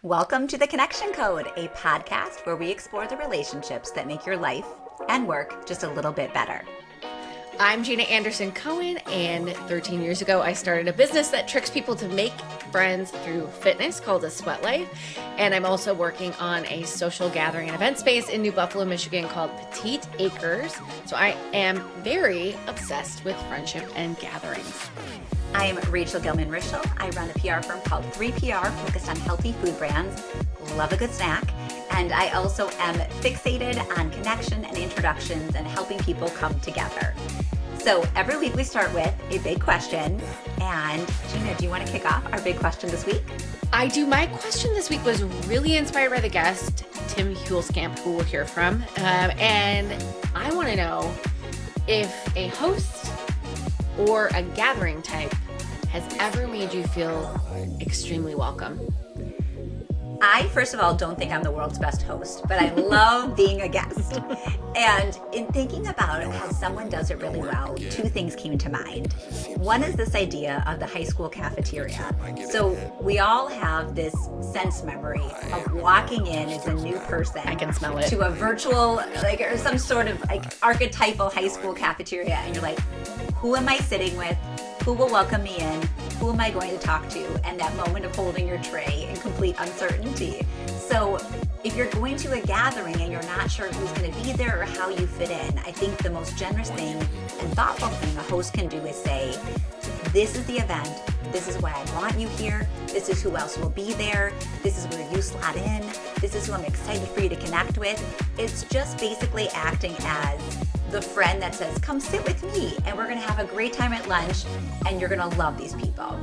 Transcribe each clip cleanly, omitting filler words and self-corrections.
Welcome to The Connection Code, a podcast where we explore the relationships that make your life and work just a little bit better. I'm Gina Anderson Cohen, and 13 years ago, I started a business that tricks people to make friends through fitness called A Sweat Life. And I'm also working on a social gathering and event space in New Buffalo, Michigan called Petite Acres. So I am very obsessed with friendship and gatherings. I'm Rachel Gilman-Rischel. I run a PR firm called 3PR, focused on healthy food brands. Love a good snack. And I also am fixated on connection and introductions and helping people come together. So every week we start with a big question. And Gina, do you want to kick off our big question this week? I do. My question this week was really inspired by the guest, Tim Huelskamp, who we'll hear from. And I want to know if a host or a gathering type has ever made you feel extremely welcome. I, first of all, don't think I'm the world's best host, but I love being a guest. And in thinking about how someone does it really well, two things came to mind. One is this idea of the high school cafeteria. So we all have this sense memory of walking in as a new person. I can smell it. To a virtual, or some sort of archetypal high school cafeteria. And you're like, who am I sitting with? Who will welcome me in? Who am I going to talk to? And that moment of holding your tray in complete uncertainty. So if you're going to a gathering and you're not sure who's going to be there or how you fit in, I think the most generous thing and thoughtful thing a host can do is say, this is the event. This is why I want you here. This is who else will be there. This is where you slot in. This is who I'm excited for you to connect with. It's just basically acting as the friend that says, come sit with me and we're gonna have a great time at lunch and you're gonna love these people.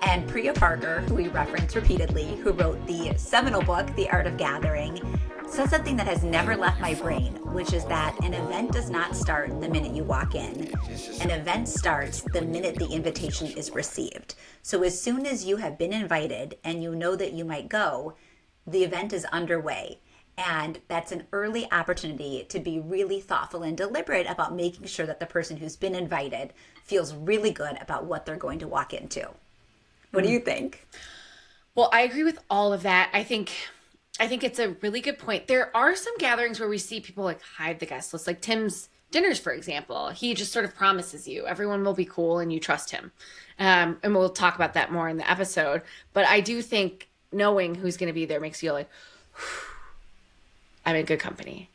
And Priya Parker, who we reference repeatedly, who wrote the seminal book, The Art of Gathering, says something that has never left my brain, which is that an event does not start the minute you walk in. An event starts the minute the invitation is received. So as soon as you have been invited and you know that you might go, the event is underway. And that's an early opportunity to be really thoughtful and deliberate about making sure that the person who's been invited feels really good about what they're going to walk into. What do you think? Well, I agree with all of that. I think it's a really good point. There are some gatherings where we see people hide the guest list, like Tim's dinners, for example. He just sort of promises you everyone will be cool and you trust him. And we'll talk about that more in the episode. But I do think knowing who's going to be there makes you go I'm in good company.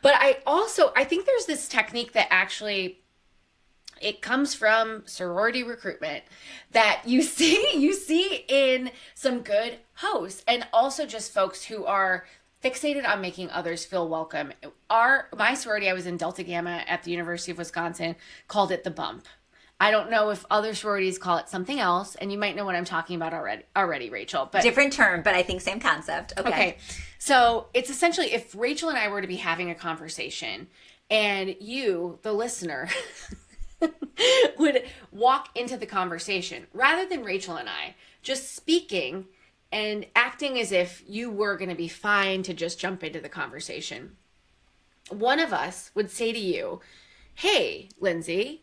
But I think there's this technique that actually, it comes from sorority recruitment that you see in some good hosts and also just folks who are fixated on making others feel welcome. My sorority, I was in Delta Gamma at the University of Wisconsin, called it the bump. I don't know if other sororities call it something else, and you might know what I'm talking about already, Rachel. But different term, but I think same concept. Okay. So it's essentially if Rachel and I were to be having a conversation and you, the listener, would walk into the conversation rather than Rachel and I just speaking and acting as if you were going to be fine to just jump into the conversation. One of us would say to you, hey, Lindsay,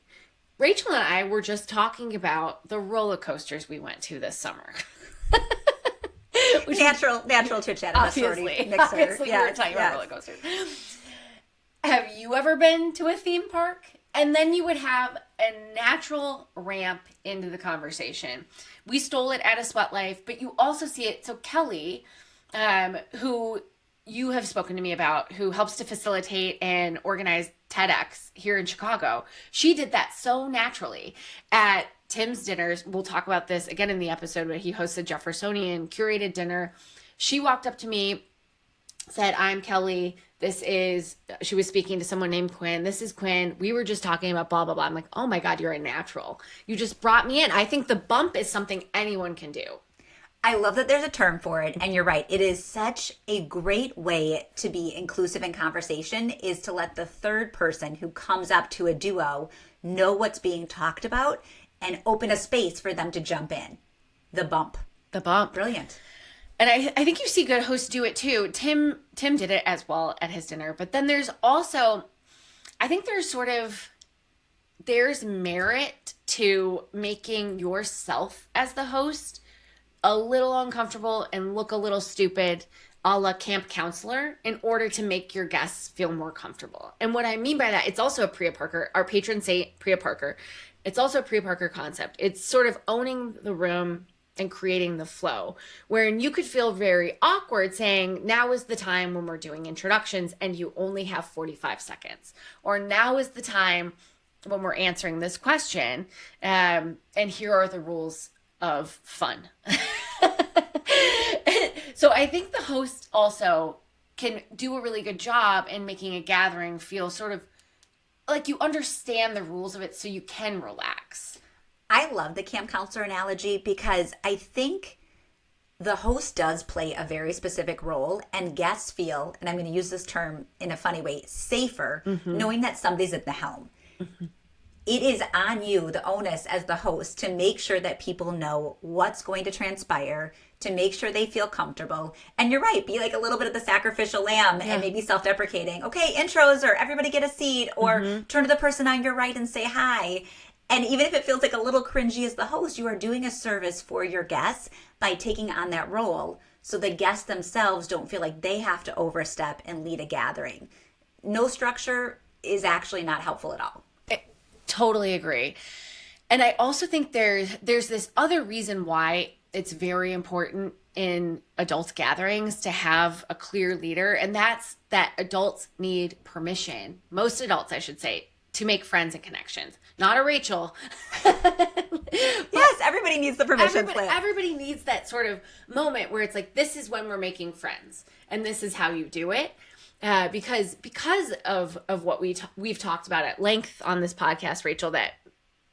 Rachel and I were just talking about the roller coasters we went to this summer. Natural chit chat. Obviously, we were talking about roller coasters. Have you ever been to a theme park? And then you would have a natural ramp into the conversation. We stole it at A Sweat Life, but you also see it. So Kelly, who you have spoken to me about, who helps to facilitate and organize TEDx here in Chicago, she did that so naturally at Tim's dinners. We'll talk about this again in the episode where he hosts a Jeffersonian curated dinner. She walked up to me, said, I'm Kelly. She was speaking to someone named Quinn. This is Quinn. We were just talking about blah, blah, blah. I'm like, oh my God, you're a natural. You just brought me in. I think the bump is something anyone can do. I love that there's a term for it. And you're right. It is such a great way to be inclusive in conversation is to let the third person who comes up to a duo know what's being talked about and open a space for them to jump in. The bump. Brilliant. And I think you see good hosts do it too. Tim did it as well at his dinner. But then there's also, I think there's merit to making yourself as the host a little uncomfortable and look a little stupid, a la camp counselor, in order to make your guests feel more comfortable. And what I mean by that, it's also a Priya Parker, our patron saint, Priya Parker. It's also a Priya Parker concept. It's sort of owning the room and creating the flow, wherein you could feel very awkward saying, now is the time when we're doing introductions and you only have 45 seconds. Or now is the time when we're answering this question, and here are the rules of fun. So I think the host also can do a really good job in making a gathering feel sort of like you understand the rules of it so you can relax. I love the camp counselor analogy because I think the host does play a very specific role, and guests feel, and I'm going to use this term in a funny way, safer, knowing that somebody's at the helm. It is on you, the onus as the host, to make sure that people know what's going to transpire, to make sure they feel comfortable. And you're right, be like a little bit of the sacrificial lamb and maybe self-deprecating. Okay, intros, or everybody get a seat, or turn to the person on your right and say hi. And even if it feels like a little cringy as the host, you are doing a service for your guests by taking on that role, so the guests themselves don't feel like they have to overstep and lead a gathering. No structure is actually not helpful at all. I totally agree. And I also think there's this other reason why it's very important in adult gatherings to have a clear leader, and that's that adults need permission. Most adults, I should say, to make friends and connections. Not a Rachel. Yes, everybody needs the permission slip. Everybody needs that sort of moment where it's like, this is when we're making friends, and this is how you do it. Because of what we've talked about at length on this podcast, Rachel, that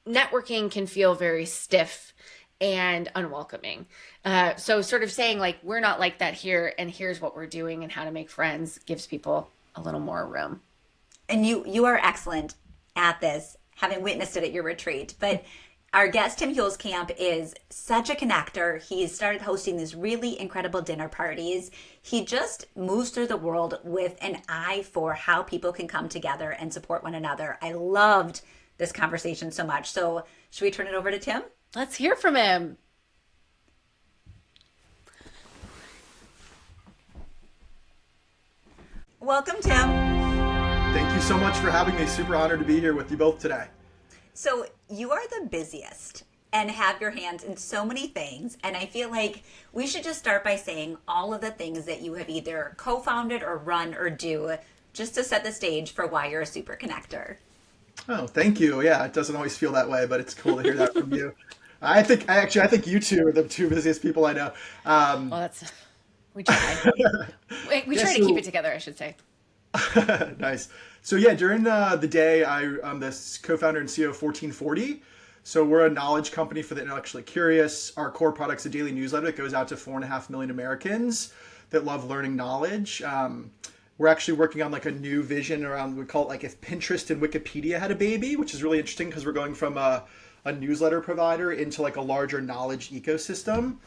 networking can feel very stiff and unwelcoming. So sort of saying like, we're not like that here, and here's what we're doing and how to make friends gives people a little more room. And you are excellent at this, having witnessed it at your retreat. But our guest, Tim Huelskamp, is such a connector. He's started hosting these really incredible dinner parties. He just moves through the world with an eye for how people can come together and support one another. I loved this conversation so much. So should we turn it over to Tim? Let's hear from him. Welcome, Tim. Thank you so much for having me. Super honored to be here with you both today. So you are the busiest and have your hands in so many things. And I feel like we should just start by saying all of the things that you have either co-founded or run or do, just to set the stage for why you're a super connector. Oh, thank you. Yeah, it doesn't always feel that way, but it's cool to hear that from you. I think you two are the two busiest people I know. We try. we try to keep it together, I should say. Nice. So yeah, during the day, I'm the co-founder and CEO of 1440. So we're a knowledge company for the intellectually curious. Our core product's a daily newsletter that goes out to 4.5 million Americans that love learning knowledge. We're actually working on like a new vision around, we call it like if Pinterest and Wikipedia had a baby, which is really interesting because we're going from a newsletter provider into like a larger knowledge ecosystem.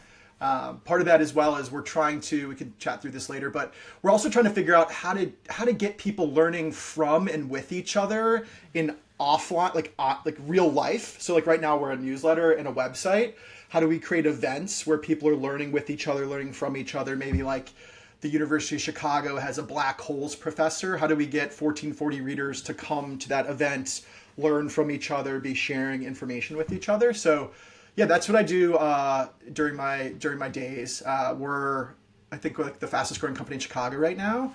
Part of that as well is we can chat through this later, but we're also trying to figure out how to get people learning from and with each other in offline, like real life. So like right now we're a newsletter and a website. How do we create events where people are learning with each other, learning from each other? Maybe like the University of Chicago has a black holes professor. How do we get 1440 readers to come to that event, learn from each other, be sharing information with each other? So yeah, that's what I do during my days. We're, I think, we're like the fastest growing company in Chicago right now,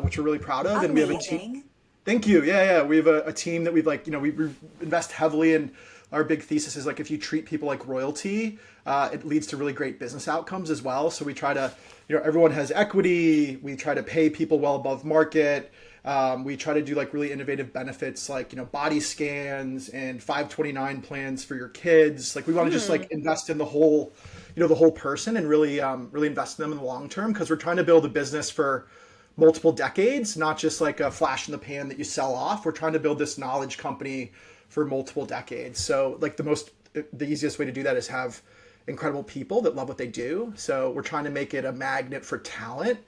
which we're really proud of. Amazing. And we have a team. Thank you. Yeah. We have a team that we've we invest heavily in. Our big thesis is like if you treat people like royalty, it leads to really great business outcomes as well. So we try to, everyone has equity. We try to pay people well above market. We try to do like really innovative benefits like, body scans and 529 plans for your kids. Like we want to just like invest in the whole, the whole person and really invest in them in the long term, because we're trying to build a business for multiple decades, not just like a flash in the pan that you sell off. We're trying to build this knowledge company for multiple decades. So like the easiest way to do that is have incredible people that love what they do. So we're trying to make it a magnet for talent,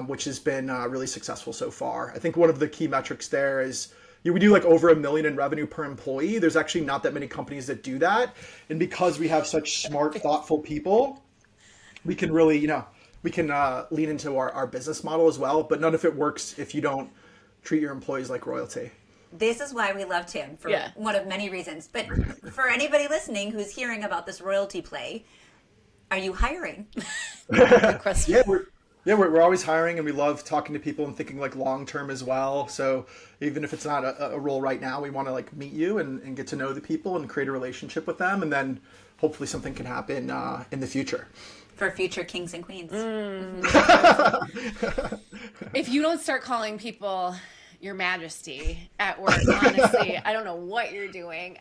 which has been really successful so far. I think one of the key metrics there is we do like over $1 million in revenue per employee. There's actually not that many companies that do that. And because we have such smart, thoughtful people, we can really, we can lean into our business model as well, but none of it works if you don't treat your employees like royalty. This is why we love Tim, for one of many reasons. But for anybody listening who's hearing about this royalty play, are you hiring? Good question. We're always hiring, and we love talking to people and thinking like long term as well. So even if it's not a role right now, we want to like meet you and get to know the people and create a relationship with them, and then hopefully something can happen in the future. For future kings and queens. If you don't start calling people Your Majesty at work, honestly, I don't know what you're doing.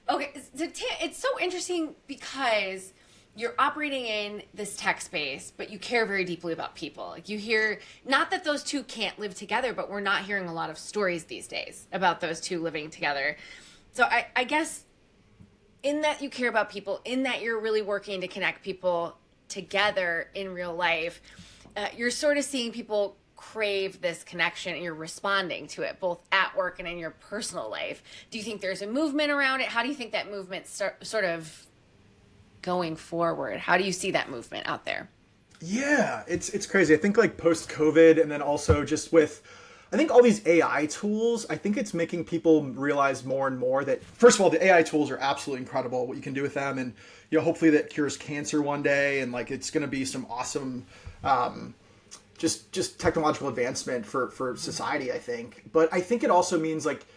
Okay, so it's so interesting because you're operating in this tech space, but you care very deeply about people. Like you hear, not that those two can't live together, but we're not hearing a lot of stories these days about those two living together. So I guess in that you care about people, in that you're really working to connect people together in real life, you're sort of seeing people crave this connection and you're responding to it both at work and in your personal life. Do you think there's a movement around it? How do you think that movement sort of going forward? How do you see that movement out there? Yeah, it's crazy. I think like post-COVID, and then also just with, I think all these AI tools, I think it's making people realize more and more that, first of all, the AI tools are absolutely incredible, what you can do with them. And, hopefully that cures cancer one day. And like, it's going to be some awesome, just technological advancement for society, I think. But I think it also means like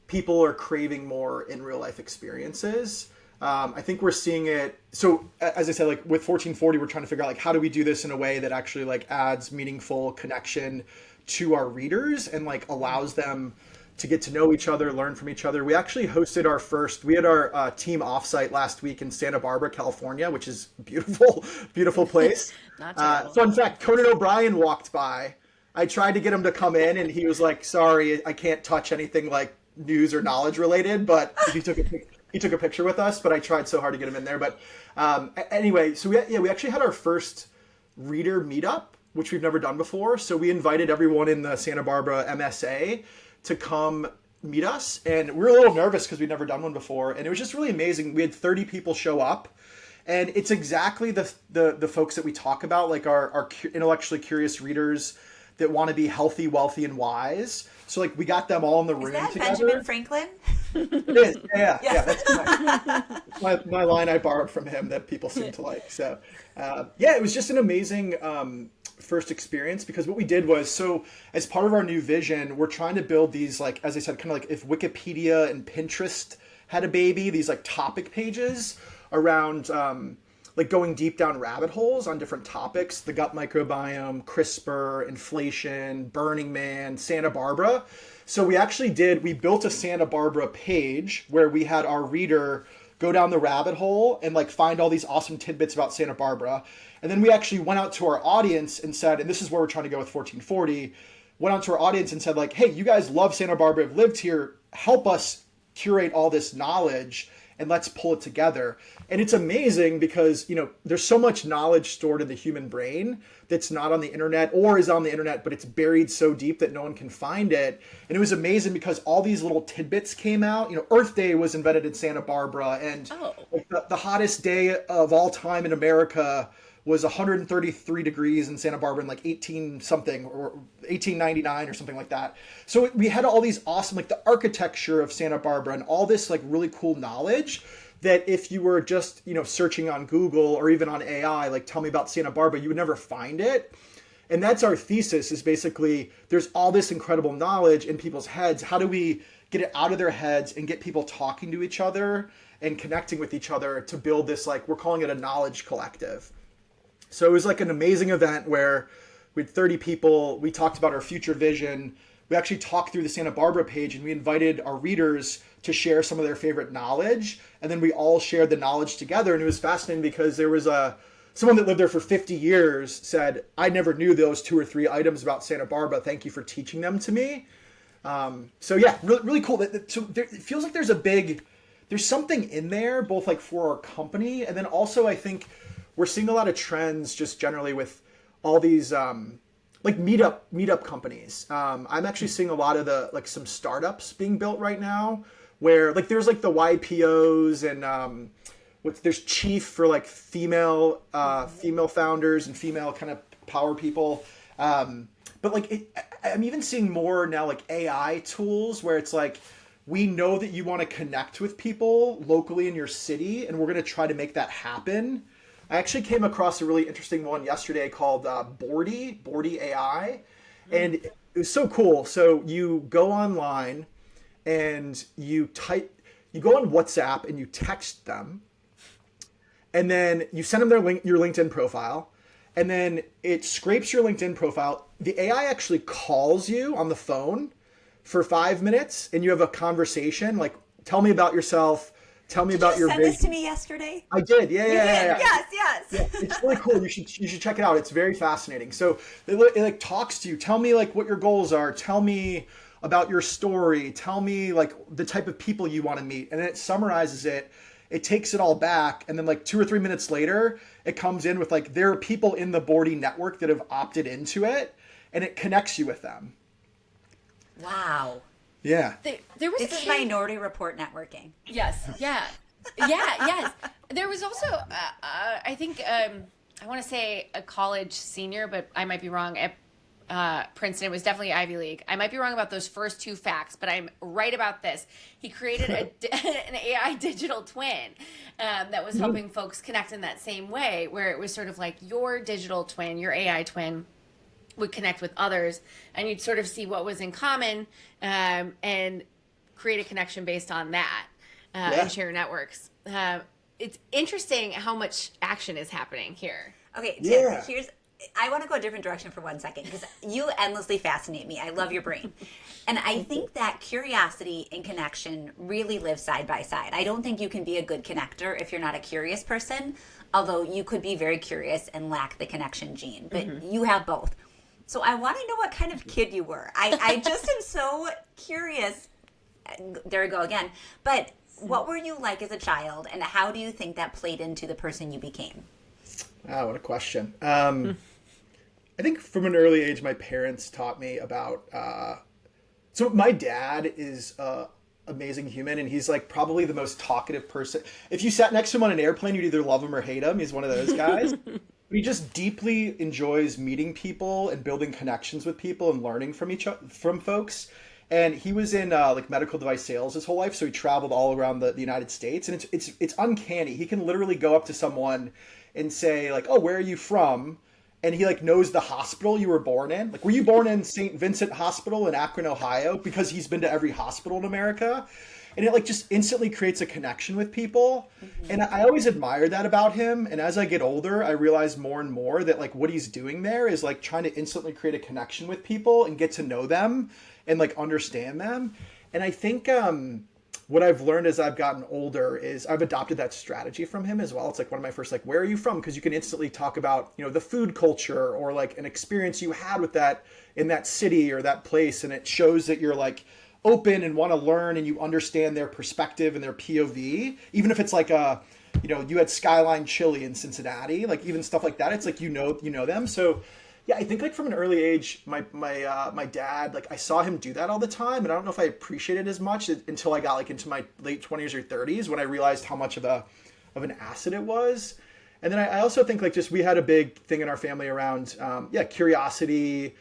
people are craving more in real life experiences. I think we're seeing it. So as I said, like with 1440, we're trying to figure out like, how do we do this in a way that actually like adds meaningful connection to our readers and like allows them to get to know each other, learn from each other. We actually hosted we had our team offsite last week in Santa Barbara, California, which is beautiful, beautiful place. Fun fact, Conan O'Brien walked by. I tried to get him to come in and he was like, sorry, I can't touch anything like news or knowledge related, but he took a picture with us, but I tried so hard to get him in there. But anyway, so we actually had our first reader meetup, which we've never done before. So we invited everyone in the Santa Barbara MSA to come meet us. And we were a little nervous because we'd never done one before. And it was just really amazing. We had 30 people show up. And it's exactly the folks that we talk about, like our intellectually curious readers that want to be healthy, wealthy, and wise. So like we got them all in the room together. Is that Benjamin Franklin? It is. Yeah. That's my line I borrowed from him that people seem to like. So it was just an amazing first experience, because what we did was, so as part of our new vision, we're trying to build these, like, as I said, kind of like if Wikipedia and Pinterest had a baby, these like topic pages around like going deep down rabbit holes on different topics: the gut microbiome, CRISPR, inflation, Burning Man, Santa Barbara. So we built a Santa Barbara page where we had our reader go down the rabbit hole and like find all these awesome tidbits about Santa Barbara. And then we actually went out to our audience and said, and this is where we're trying to go with 1440, went out to our audience and said like, hey, you guys love Santa Barbara, have lived here, help us curate all this knowledge and let's pull it together. And it's amazing because, there's so much knowledge stored in the human brain that's not on the internet, or is on the internet, but it's buried so deep that no one can find it. And it was amazing because all these little tidbits came out. Earth Day was invented in Santa Barbara, and like the hottest day of all time in America was 133 degrees in Santa Barbara in like 18 something or 1899 or something like that. So we had all these awesome, like the architecture of Santa Barbara and all this like really cool knowledge that if you were just, searching on Google or even on AI, like tell me about Santa Barbara, you would never find it. And that's our thesis, is basically there's all this incredible knowledge in people's heads. How do we get it out of their heads and get people talking to each other and connecting with each other to build this, like, we're calling it a knowledge collective. So it was like an amazing event where we had 30 people. We talked about our future vision. We actually talked through the Santa Barbara page, and we invited our readers to share some of their favorite knowledge. And then we all shared the knowledge together. And it was fascinating because there was someone that lived there for 50 years said, I never knew those 2 or 3 items about Santa Barbara. Thank you for teaching them to me. Really cool. So it feels like there's something in there, both like for our company. And then also I think we're seeing a lot of trends just generally with all these like meetup companies. I'm actually seeing a lot of some startups being built right now where like there's like the YPOs and there's chief for like female founders and female kind of power people. But like I'm even seeing more now like AI tools where it's like, we know that you want to connect with people locally in your city, and we're going to try to make that happen. I actually came across a really interesting one yesterday called Bordy AI, and it was so cool. So you go online and you go on WhatsApp and you text them, and then you send them your LinkedIn profile, and then it scrapes your LinkedIn profile. The AI actually calls you on the phone for 5 minutes, and you have a conversation like, tell me about yourself. Tell me about your vision. Did you send this to me yesterday? I did. Yeah. Yes. Yeah, it's really cool. You should check it out. It's very fascinating. So it like talks to you. Tell me like what your goals are. Tell me about your story. Tell me like the type of people you want to meet. And then it summarizes it. It takes it all back. And then like 2 or 3 minutes later, it comes in with like, there are people in the Bordy network that have opted into it, and it connects you with them. Wow. Yeah. This is Minority Report networking. Yes. Yeah. Yes. There was also, I think, I want to say a college senior, but I might be wrong. At Princeton, it was definitely Ivy League. I might be wrong about those first 2 facts, but I'm right about this. He created an AI digital twin that was helping folks connect in that same way, where it was sort of like your digital twin, your AI twin, would connect with others, and you'd sort of see what was in common and create a connection based on that and share networks. It's interesting how much action is happening here. Okay, Tim, I want to go a different direction for 1 second, because you endlessly fascinate me. I love your brain. And I think that curiosity and connection really live side by side. I don't think you can be a good connector if you're not a curious person, although you could be very curious and lack the connection gene, but you have both. So I want to know what kind of kid you were. I just am so curious. There we go again. But what were you like as a child, and how do you think that played into the person you became? Wow, what a question. I think from an early age, my parents taught me about... So my dad is an amazing human, and he's like probably the most talkative person. If you sat next to him on an airplane, you'd either love him or hate him. He's one of those guys. He just deeply enjoys meeting people and building connections with people and learning from folks. And he was in like medical device sales his whole life, so he traveled all around the United States. And it's uncanny. He can literally go up to someone and say like, "Oh, where are you from?" And he like knows the hospital you were born in. Like, were you born in St. Vincent Hospital in Akron, Ohio? Because he's been to every hospital in America. And it like just instantly creates a connection with people. And I always admire that about him. And as I get older, I realize more and more that like what he's doing there is like trying to instantly create a connection with people and get to know them and like understand them. And I think what I've learned as I've gotten older is I've adopted that strategy from him as well. It's like one of my first, like, where are you from? Because you can instantly talk about, the food culture or like an experience you had with that in that city or that place. And it shows that you're like open and want to learn and you understand their perspective and their POV, even if it's like you had Skyline Chili in Cincinnati, like even stuff like that. It's like, you know them. So yeah, I think like from an early age, my dad, like I saw him do that all the time. And I don't know if I appreciated it as much until I got like into my late 20s or 30s when I realized how much of an asset it was. And then I also think like just we had a big thing in our family around, curiosity,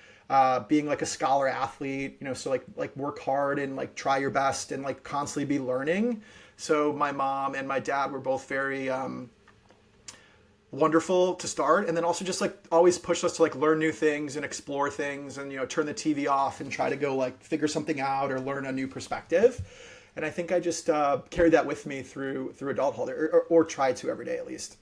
being like a scholar athlete, so like work hard and like try your best and like constantly be learning. So my mom and my dad were both very wonderful to start, and then also just like always pushed us to like learn new things and explore things and turn the TV off and try to go like figure something out or learn a new perspective. And I think I just carried that with me through adulthood or tried to every day at least.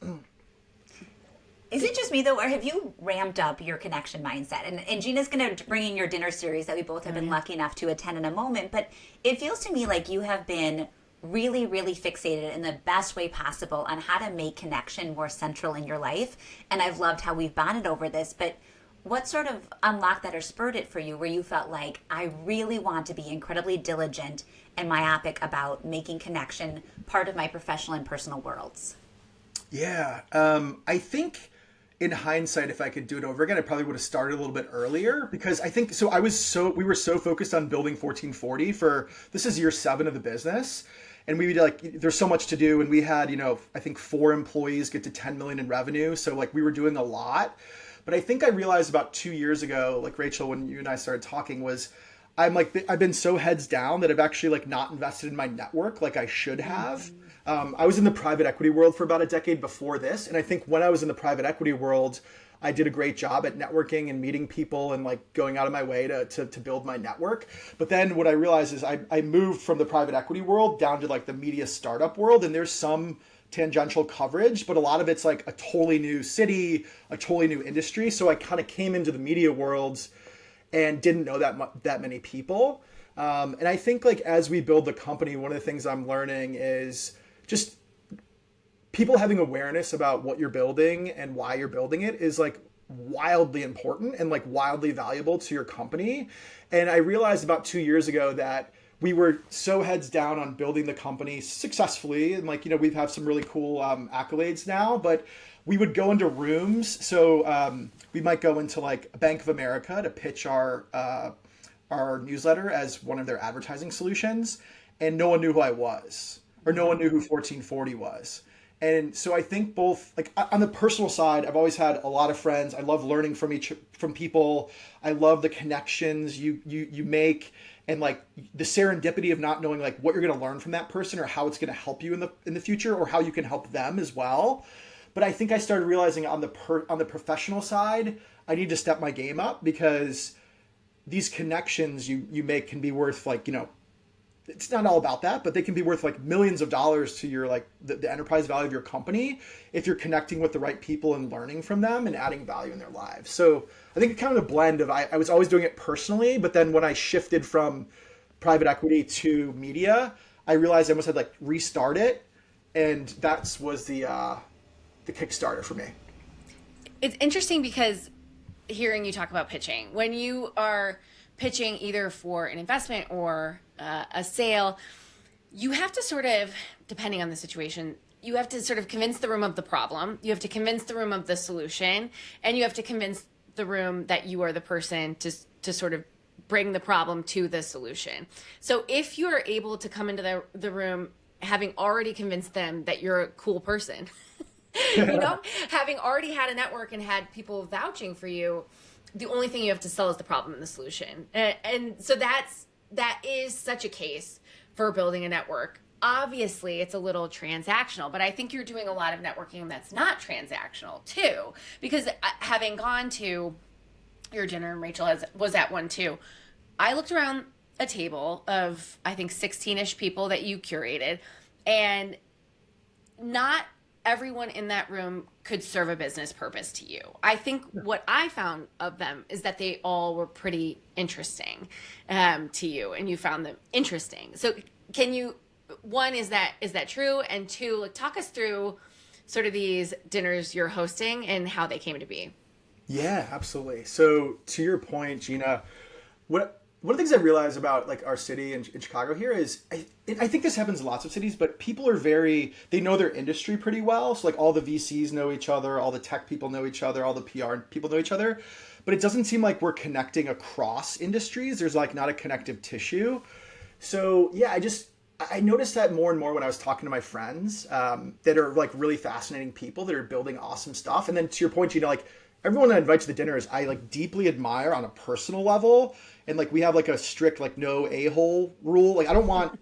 Is it just me though, or have you ramped up your connection mindset? And Gina's going to bring in your dinner series that we both have been lucky enough to attend in a moment, but it feels to me like you have been really, really fixated in the best way possible on how to make connection more central in your life. And I've loved how we've bonded over this, but what sort of unlocked that or spurred it for you where you felt like, I really want to be incredibly diligent and myopic about making connection part of my professional and personal worlds? Yeah, I think in hindsight, if I could do it over again, I probably would have started a little bit earlier because I think, we were so focused on building 1440 this is year 7 of the business. and we like, there's so much to do. And we had, I think 4 employees get to 10 million in revenue. So like we were doing a lot. But I think I realized about 2 years ago, like Rachel, when you and I started talking, was I've been so heads down that I've actually like not invested in my network like I should have. I was in the private equity world for about a decade before this. And I think when I was in the private equity world, I did a great job at networking and meeting people and like going out of my way to build my network. But then what I realized is I moved from the private equity world down to like the media startup world. And there's some tangential coverage, but a lot of it's like a totally new city, a totally new industry. So I kind of came into the media worlds and didn't know that many people. And I think like as we build the company, one of the things I'm learning is just people having awareness about what you're building and why you're building it is like wildly important and like wildly valuable to your company. And I realized about 2 years ago that we were so heads down on building the company successfully. And like, we've had some really cool accolades now, but we would go into rooms. So we might go into like Bank of America to pitch our newsletter as one of their advertising solutions. And no one knew who I was, or no one knew who 1440 was. And so I think both like on the personal side, I've always had a lot of friends. I love learning from people. I love the connections you make, and like the serendipity of not knowing like what you're going to learn from that person or how it's going to help you in the future or how you can help them as well. But I think I started realizing on the professional side, I need to step my game up, because these connections you make can be worth like, it's not all about that, but they can be worth like millions of dollars to your like the enterprise value of your company if you're connecting with the right people and learning from them and adding value in their lives. So I think kind of a blend of I was always doing it personally, but then when I shifted from private equity to media, I realized I almost had like restart it, and that was the Kickstarter for me. It's interesting because hearing you talk about pitching, when you are pitching either for an investment or a sale, you have to sort of, depending on the situation, you have to sort of convince the room of the problem, you have to convince the room of the solution, and you have to convince the room that you are the person to sort of bring the problem to the solution. So if you're able to come into the room having already convinced them that you're a cool person, having already had a network and had people vouching for you, the only thing you have to sell is the problem and the solution. And so that is such a case for building a network. Obviously, it's a little transactional, but I think you're doing a lot of networking that's not transactional too. Because having gone to your dinner, and Rachel was at one too, I looked around a table of, I think, 16-ish people that you curated, and not everyone in that room could serve a business purpose to you. I think what I found of them is that they all were pretty interesting to you, and you found them interesting. So can you, one, is that true? And two, like, talk us through sort of these dinners you're hosting and how they came to be. Yeah, absolutely. So to your point, Gina, one of the things I realized about like our city in Chicago here is I think this happens in lots of cities, but people are they know their industry pretty well. So like all the VCs know each other, all the tech people know each other, all the PR people know each other, but it doesn't seem like we're connecting across industries. There's like not a connective tissue. So yeah, I noticed that more and more when I was talking to my friends that are like really fascinating people that are building awesome stuff. And then to your point, like everyone I invite to the dinners, I like deeply admire on a personal level. And like we have like a strict like no a-hole rule. Like I don't want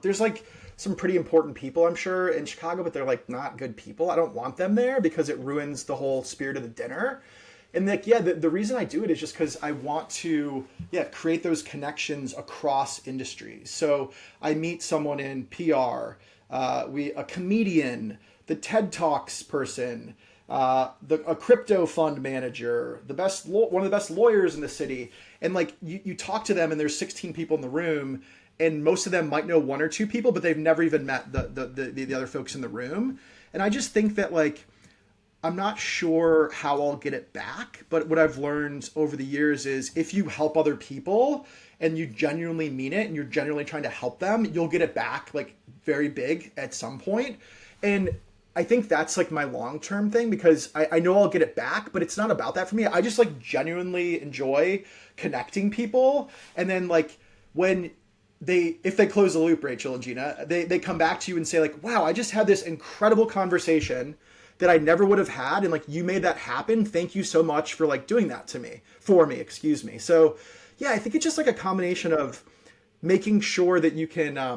there's like some pretty important people I'm sure in Chicago, but they're like not good people. I don't want them there because it ruins the whole spirit of the dinner. And like the reason I do it is just because I want to create those connections across industries. So I meet someone in PR, a comedian, the TED Talks person, a crypto fund manager, one of the best lawyers in the city. And like you talk to them and there's 16 people in the room, and most of them might know one or two people, but they've never even met the other folks in the room. And I just think that like, I'm not sure how I'll get it back, but what I've learned over the years is if you help other people and you genuinely mean it and you're genuinely trying to help them, you'll get it back like very big at some point. And I think that's like my long-term thing, because I know I'll get it back, but it's not about that for me. I just like genuinely enjoy connecting people. And then like when if they close the loop, Rachel and Gina, they come back to you and say like, wow, I just had this incredible conversation that I never would have had. And like, you made that happen. Thank you so much for like doing that for me, excuse me. So yeah, I think it's just like a combination of making sure that you can, I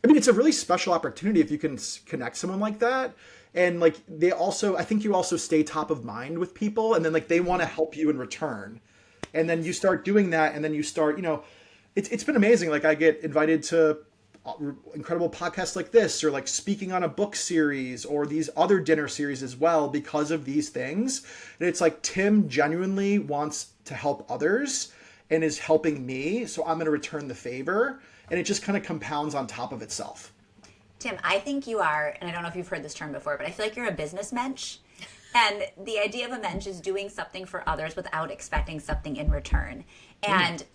mean, it's a really special opportunity if you can connect someone like that. And like, I think you also stay top of mind with people, and then like, they want to help you in return. And then you start doing that. And then you start, it's been amazing. Like I get invited to incredible podcasts like this, or like speaking on a book series or these other dinner series as well, because of these things. And it's like, Tim genuinely wants to help others and is helping me. So I'm going to return the favor. And it just kind of compounds on top of itself. Tim, I think you are, and I don't know if you've heard this term before, but I feel like you're a business mensch. And the idea of a mensch is doing something for others without expecting something in return. And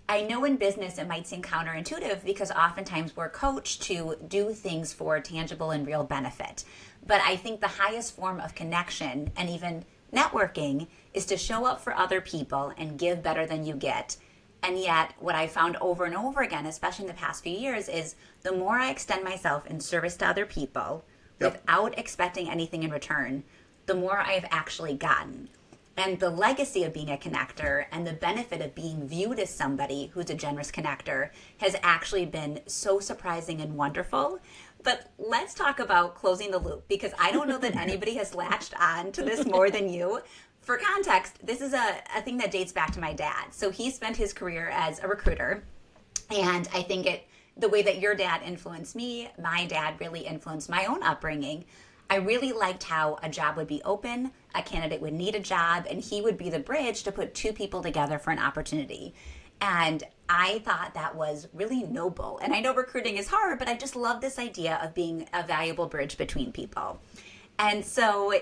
I know in business it might seem counterintuitive, because oftentimes we're coached to do things for tangible and real benefit. But I think the highest form of connection and even networking is to show up for other people and give better than you get. And yet what I found over and over again, especially in the past few years, is the more I extend myself in service to other people without expecting anything in return, the more I have actually gotten. And the legacy of being a connector and the benefit of being viewed as somebody who's a generous connector has actually been so surprising and wonderful. But let's talk about closing the loop, because I don't know that anybody has latched on to this more than you. For context, this is a thing that dates back to my dad. So he spent his career as a recruiter. And I think the way that your dad influenced me, my dad really influenced my own upbringing. I really liked how a job would be open, a candidate would need a job, and he would be the bridge to put two people together for an opportunity. And I thought that was really noble. And I know recruiting is hard, but I just love this idea of being a valuable bridge between people. And so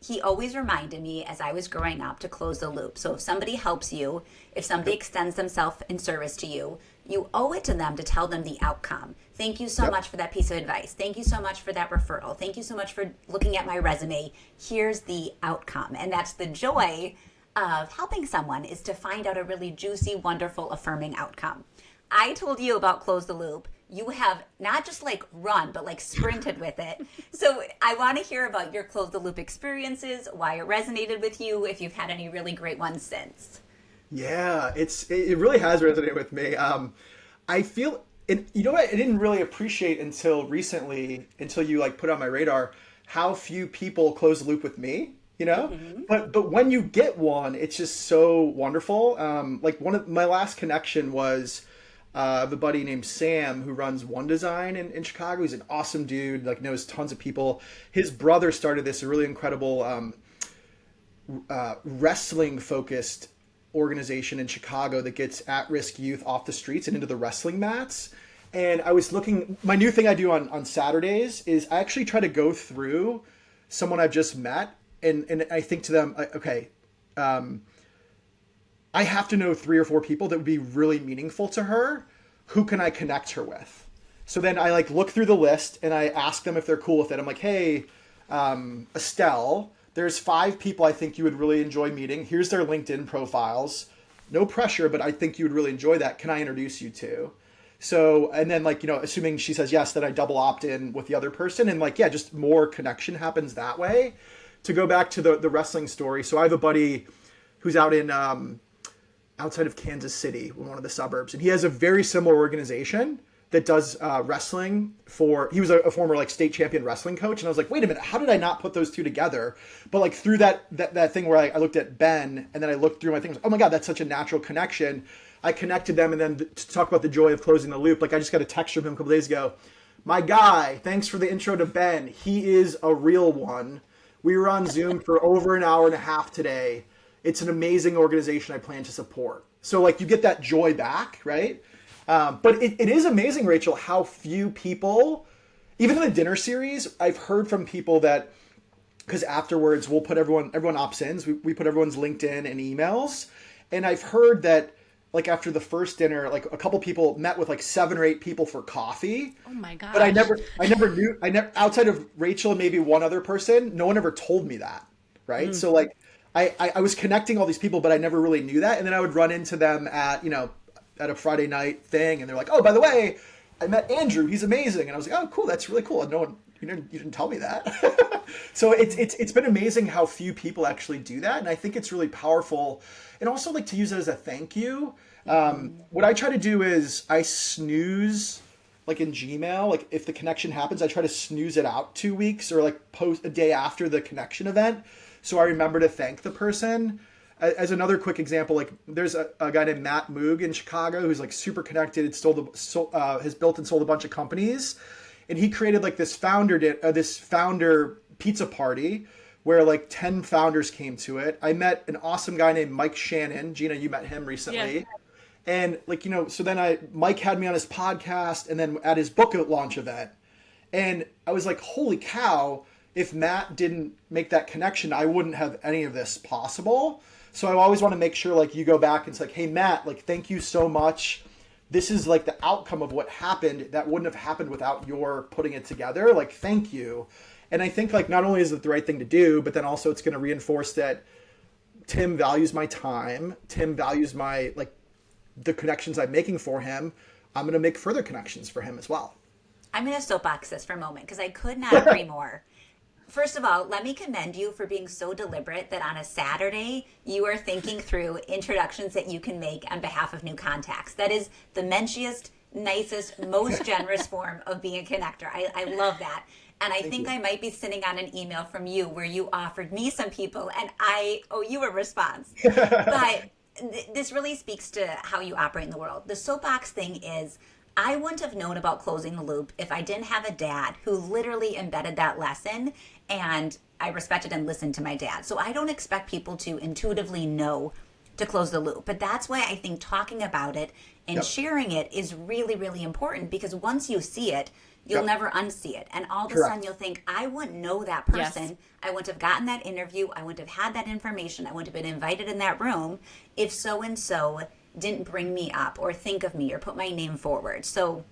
he always reminded me as I was growing up to close the loop. So if somebody helps you, if somebody extends themselves in service to you, you owe it to them to tell them the outcome. Thank you so much for that piece of advice. Thank you so much for that referral. Thank you so much for looking at my resume. Here's the outcome. And that's the joy of helping someone, is to find out a really juicy, wonderful, affirming outcome. I told you about Close the Loop. You have not just like run, but like sprinted with it. So I want to hear about your Close the Loop experiences, why it resonated with you, if you've had any really great ones since. Yeah, it really has resonated with me. I feel, and you know what, I didn't really appreciate until recently, until you like put on my radar, how few people close the loop with me. But when you get one, it's just so wonderful. Like one of my last connection was the buddy named Sam, who runs One Design in Chicago. He's an awesome dude, like knows tons of people. His brother started this really incredible wrestling focused organization in Chicago that gets at-risk youth off the streets and into the wrestling mats. And I was looking, my new thing I do on Saturdays is I actually try to go through someone I've just met, and I think to them, okay, I have to know 3 or 4 people that would be really meaningful to her. Who can I connect her with? So then I like look through the list and I ask them if they're cool with it. I'm like, hey, Estelle, there's 5 people I think you would really enjoy meeting. Here's their LinkedIn profiles. No pressure, but I think you would really enjoy that. Can I introduce you to? So, and then like, assuming she says yes, then I double opt in with the other person. And like, yeah, just more connection happens that way. To go back to the wrestling story. So I have a buddy who's out in, outside of Kansas City, in one of the suburbs. And he has a very similar organization that does wrestling he was a former like state champion wrestling coach. And I was like, wait a minute, how did I not put those two together? But like through that thing where I looked at Ben and then I looked through my things, oh my God, that's such a natural connection. I connected them. And then to talk about the joy of closing the loop, like I just got a text from him a couple days ago. My guy, thanks for the intro to Ben. He is a real one. We were on Zoom for over an hour and a half today. It's an amazing organization I plan to support. So like you get that joy back, right? But it is amazing, Rachel, how few people, even in the dinner series, I've heard from people that, because afterwards we'll put everyone opts in, we put everyone's LinkedIn and emails. And I've heard that like after the first dinner, like a couple people met with like 7 or 8 people for coffee. Oh my gosh. But I never knew, outside of Rachel and maybe one other person, no one ever told me that. Right. So like I was connecting all these people, but I never really knew that. And then I would run into them at, at a Friday night thing, and they're like, oh, by the way, I met Andrew. He's amazing. And I was like, oh, cool. That's really cool. No one, you didn't tell me that. So it's been amazing how few people actually do that. And I think it's really powerful. And also like to use it as a thank you. What I try to do is I snooze, like in Gmail, like if the connection happens, I try to snooze it out 2 weeks or like post a day after the connection event. So I remember to thank the person. As another quick example, like there's a guy named Matt Moog in Chicago who's like super connected, has built and sold a bunch of companies. And he created like this founder pizza party where like 10 founders came to it. I met an awesome guy named Mike Shannon. Gina, you met him recently. Yeah. And like, so then Mike had me on his podcast and then at his book launch event. And I was like, holy cow, if Matt didn't make that connection, I wouldn't have any of this possible. So I always want to make sure like you go back and it's like, hey, Matt, like, thank you so much. This is like the outcome of what happened that wouldn't have happened without your putting it together. Like, thank you. And I think like not only is it the right thing to do, but then also it's going to reinforce that Tim values my time. Tim values my like the connections I'm making for him. I'm going to make further connections for him as well. I'm going to soapbox this for a moment because I could not agree more. First of all, let me commend you for being so deliberate that on a Saturday, you are thinking through introductions that you can make on behalf of new contacts. That is the menschiest, nicest, most generous form of being a connector. I love that. And I think I might be sitting on an email from you where you offered me some people and I owe you a response. But this really speaks to how you operate in the world. The soapbox thing is, I wouldn't have known about closing the loop if I didn't have a dad who literally embedded that lesson, and I respected and listened to my dad. So I don't expect people to intuitively know to close the loop. But that's why I think talking about it and sharing it is really, really important, because once you see it, you'll never unsee it. And all of a sudden you'll think, I wouldn't know that person. Yes. I wouldn't have gotten that interview. I wouldn't have had that information. I wouldn't have been invited in that room if so-and-so didn't bring me up or think of me or put my name forward. So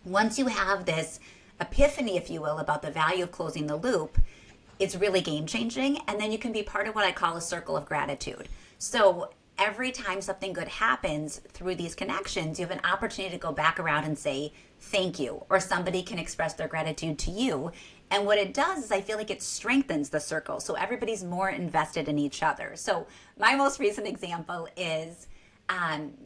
once you have this epiphany, if you will, about the value of closing the loop, it's really game changing. And then you can be part of what I call a circle of gratitude. So every time something good happens through these connections, you have an opportunity to go back around and say thank you, or somebody can express their gratitude to you. And what it does is I feel like it strengthens the circle. So everybody's more invested in each other. So my most recent example is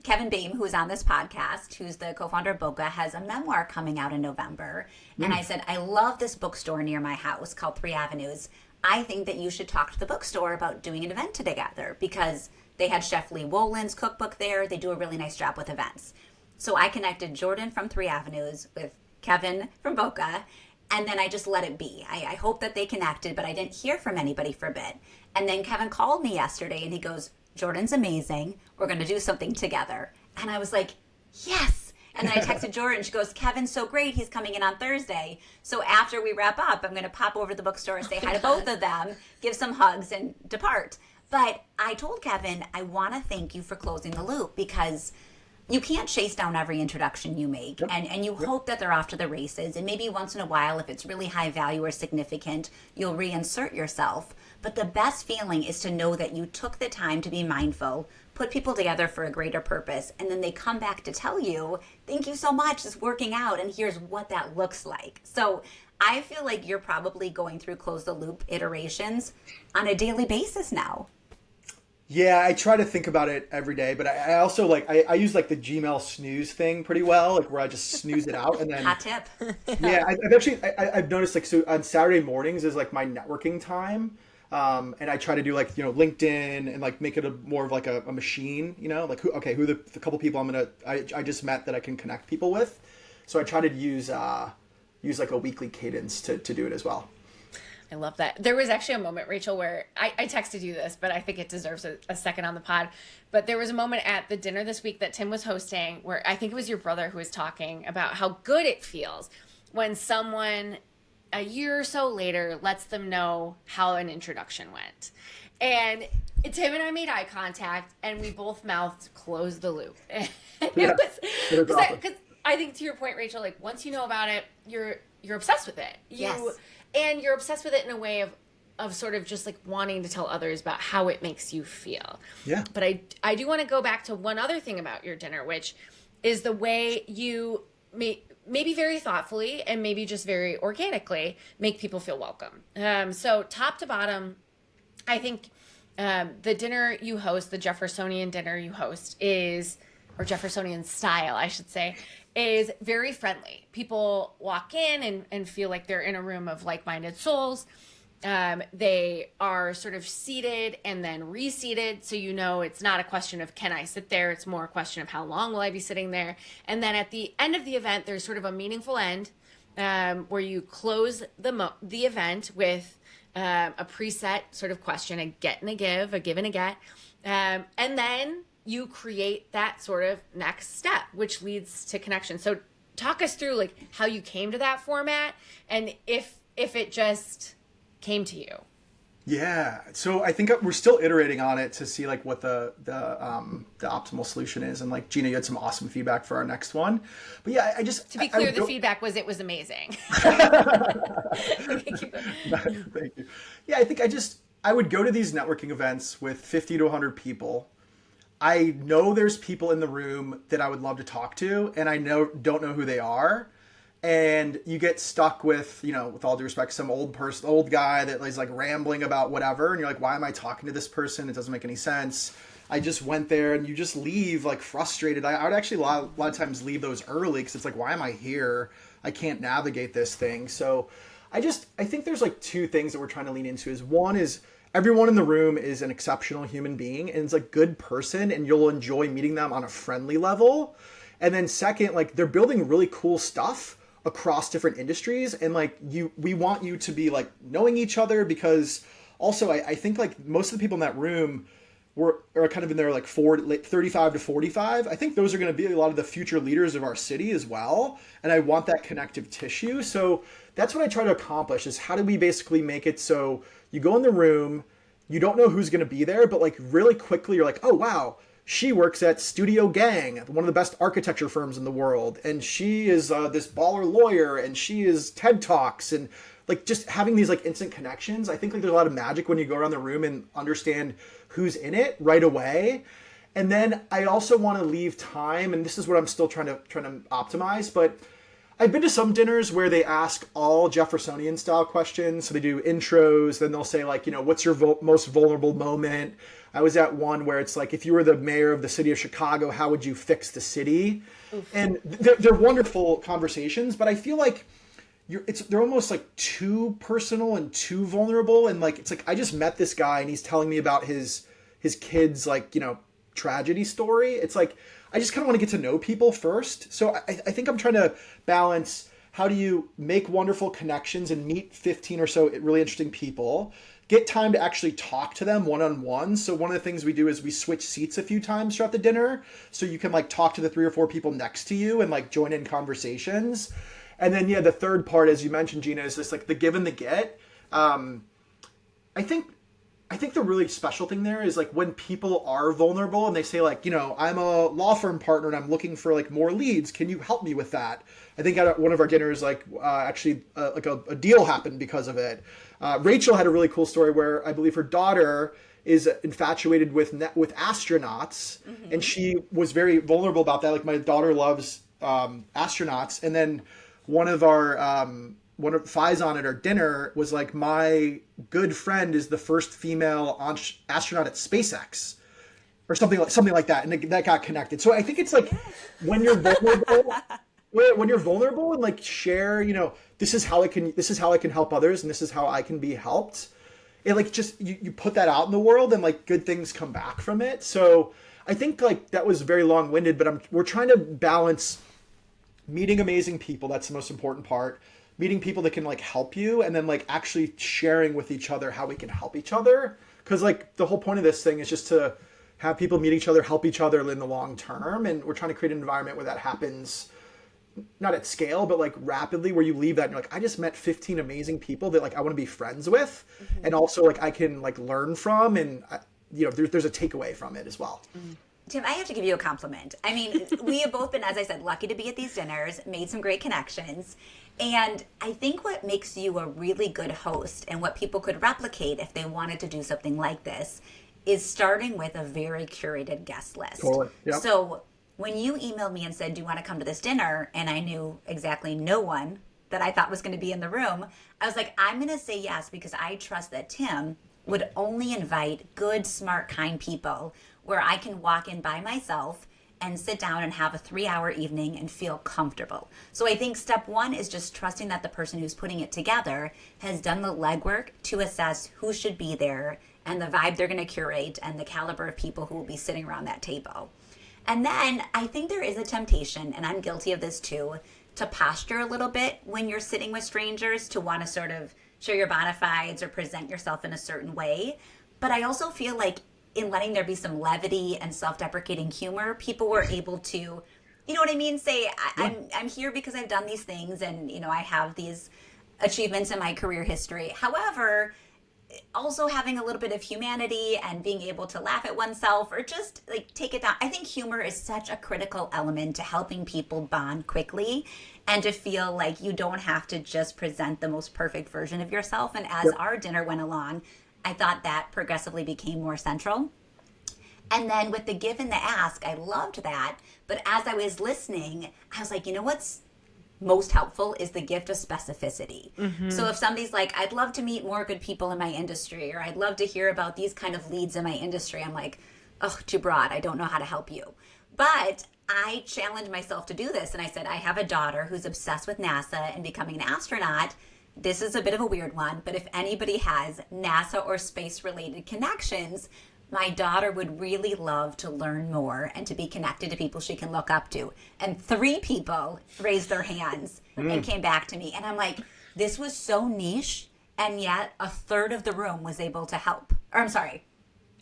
Kevin Baim, who is on this podcast, who's the co-founder of Boca, has a memoir coming out in November. And I said, I love this bookstore near my house called 3 Avenues. I think that you should talk to the bookstore about doing an event together, because they had Chef Lee Wolin's cookbook there. They do a really nice job with events. So I connected Jordan from 3 Avenues with Kevin from Boca, and then I just let it be. I hope that they connected, but I didn't hear from anybody for a bit. And then Kevin called me yesterday and he goes, Jordan's amazing. We're going to do something together. And I was like, yes. And then I texted Jordan. She goes, Kevin's so great. He's coming in on Thursday. So after we wrap up, I'm going to pop over to the bookstore and say hi to both of them, give some hugs, and depart. But I told Kevin, I want to thank you for closing the loop, because you can't chase down every introduction you make. And you hope that they're off to the races. And maybe once in a while, if it's really high value or significant, you'll reinsert yourself. But the best feeling is to know that you took the time to be mindful, put people together for a greater purpose, and then they come back to tell you, thank you so much, it's working out, and here's what that looks like. So I feel like you're probably going through close the loop iterations on a daily basis now. Yeah, I try to think about it every day, but I also like, I use like the Gmail snooze thing pretty well, like where I just snooze it out and then. Hot tip. Yeah, I've noticed like, so on Saturday mornings is like my networking time. And I try to do like, LinkedIn and like make it more of like a machine, like who the couple people I just met that I can connect people with. So I try to use like a weekly cadence to do it as well. I love that. There was actually a moment, Rachel, where I texted you this, but I think it deserves a second on the pod. But there was a moment at the dinner this week that Tim was hosting where I think it was your brother who was talking about how good it feels when someone a year or so later lets them know how an introduction went. And Tim and I made eye contact and we both mouthed close the loop. And because I think to your point, Rachel, like once you know about it, you're obsessed with it. Yes. And you're obsessed with it in a way of sort of just like wanting to tell others about how it makes you feel. Yeah. But I do want to go back to one other thing about your dinner, which is the way you maybe very thoughtfully and maybe just very organically make people feel welcome. So top to bottom, I think the dinner you host, the Jeffersonian dinner you host or Jeffersonian style, I should say, is very friendly. People walk in and feel like they're in a room of like-minded souls. They are sort of seated and then reseated. So, it's not a question of, can I sit there? It's more a question of how long will I be sitting there? And then at the end of the event, there's sort of a meaningful end, where you close the event with, a preset sort of question, a get and a give, a give and a get. And then you create that sort of next step, which leads to connection. So talk us through like how you came to that format and if it just came to you. Yeah. So I think we're still iterating on it to see like what the optimal solution is. And like Gina, you had some awesome feedback for our next one. But yeah, I just to be clear, the feedback was it was amazing. Okay, keep going. Thank you. Yeah, I think I would go to these networking events with 50 to 100 people. I know there's people in the room that I would love to talk to, and I don't know who they are. And you get stuck with, with all due respect, some old guy that is like rambling about whatever. And you're like, why am I talking to this person? It doesn't make any sense. I just went there, and you just leave like frustrated. I would actually a lot of times leave those early because it's like, why am I here? I can't navigate this thing. So I think there's like two things that we're trying to lean into. One is everyone in the room is an exceptional human being and is a good person, and you'll enjoy meeting them on a friendly level. And then second, like they're building really cool stuff across different industries, and like we want you to be like knowing each other, because also I think like most of the people in that room are kind of in their like 35 to 45. I think those are going to be a lot of the future leaders of our city as well, and I want that connective tissue. So that's what I try to accomplish, is how do we basically make it so you go in the room, you don't know who's going to be there, but like really quickly you're like, oh wow, she works at Studio Gang, one of the best architecture firms in the world. And she is this baller lawyer, and she is TED Talks, and like just having these like instant connections. I think like there's a lot of magic when you go around the room and understand who's in it right away. And then I also want to leave time, and this is what I'm still trying to optimize, but I've been to some dinners where they ask all Jeffersonian style questions. So they do intros, then they'll say like, what's your most vulnerable moment? I was at one where it's like, if you were the mayor of the city of Chicago, how would you fix the city? Oof. And they're wonderful conversations, but I feel like they're almost like too personal and too vulnerable. And like, it's like, I just met this guy and he's telling me about his kid's like, tragedy story. It's like, I just kind of want to get to know people first. So I think I'm trying to balance, how do you make wonderful connections and meet 15 or so really interesting people, get time to actually talk to them one-on-one. So one of the things we do is we switch seats a few times throughout the dinner, so you can like talk to the 3 or 4 people next to you and like join in conversations. And then, yeah, the third part, as you mentioned, Gina, is just like the give and the get. I think the really special thing there is like when people are vulnerable and they say like, I'm a law firm partner and I'm looking for like more leads. Can you help me with that? I think at one of our dinners, like actually like a deal happened because of it. Rachel had a really cool story where I believe her daughter is infatuated with astronauts, mm-hmm. and she was very vulnerable about that. Like, my daughter loves astronauts, and then one of Faison at our dinner was like, my good friend is the first female astronaut at SpaceX, or something like that, and that got connected. So I think it's like when you're vulnerable, and like share, this is how I can help others, and this is how I can be helped. It like just you put that out in the world, and like good things come back from it. So I think like that was very long-winded, but we're trying to balance meeting amazing people. That's the most important part. Meeting people that can like help you, and then like actually sharing with each other how we can help each other. Because like the whole point of this thing is just to have people meet each other, help each other in the long term. And we're trying to create an environment where that happens, not at scale, but like rapidly, where you leave that and you're like, I just met 15 amazing people that like I want to be friends with, mm-hmm. and also like I can like learn from, and there's a takeaway from it as well. Tim, I have to give you a compliment. I mean, we have both been, as I said, lucky to be at these dinners, made some great connections. And I think what makes you a really good host and what people could replicate if they wanted to do something like this is starting with a very curated guest list. Totally. Yep. So when you emailed me and said, do you want to come to this dinner? And I knew exactly no one that I thought was going to be in the room. I was like, I'm going to say yes because I trust that Tim would only invite good, smart, kind people where I can walk in by myself and sit down and have a 3-hour evening and feel comfortable. So I think step one is just trusting that the person who's putting it together has done the legwork to assess who should be there and the vibe they're going to curate and the caliber of people who will be sitting around that table. And then I think there is a temptation, and I'm guilty of this too, to posture a little bit when you're sitting with strangers, to want to sort of share your bona fides or present yourself in a certain way. But I also feel like in letting there be some levity and self-deprecating humor, people were able to, you know what I mean? Say, I'm here because I've done these things and, you know, I have these achievements in my career history. However, also having a little bit of humanity and being able to laugh at oneself or just like take it down. I think humor is such a critical element to helping people bond quickly and to feel like you don't have to just present the most perfect version of yourself. And as our dinner went along, I thought that progressively became more central. And then with the give and the ask, I loved that. But as I was listening, I was like, you know what's most helpful is the gift of specificity. Mm-hmm. So if somebody's like, I'd love to meet more good people in my industry, or I'd love to hear about these kind of leads in my industry, I'm like, oh, too broad. I don't know how to help you. But I challenged myself to do this. And I said, I have a daughter who's obsessed with NASA and becoming an astronaut. This is a bit of a weird one, but if anybody has NASA or space related connections, my daughter would really love to learn more and to be connected to people she can look up to. And 3 people raised their hands and came back to me. And I'm like, this was so niche. And yet a third of the room was able to help. Or I'm sorry,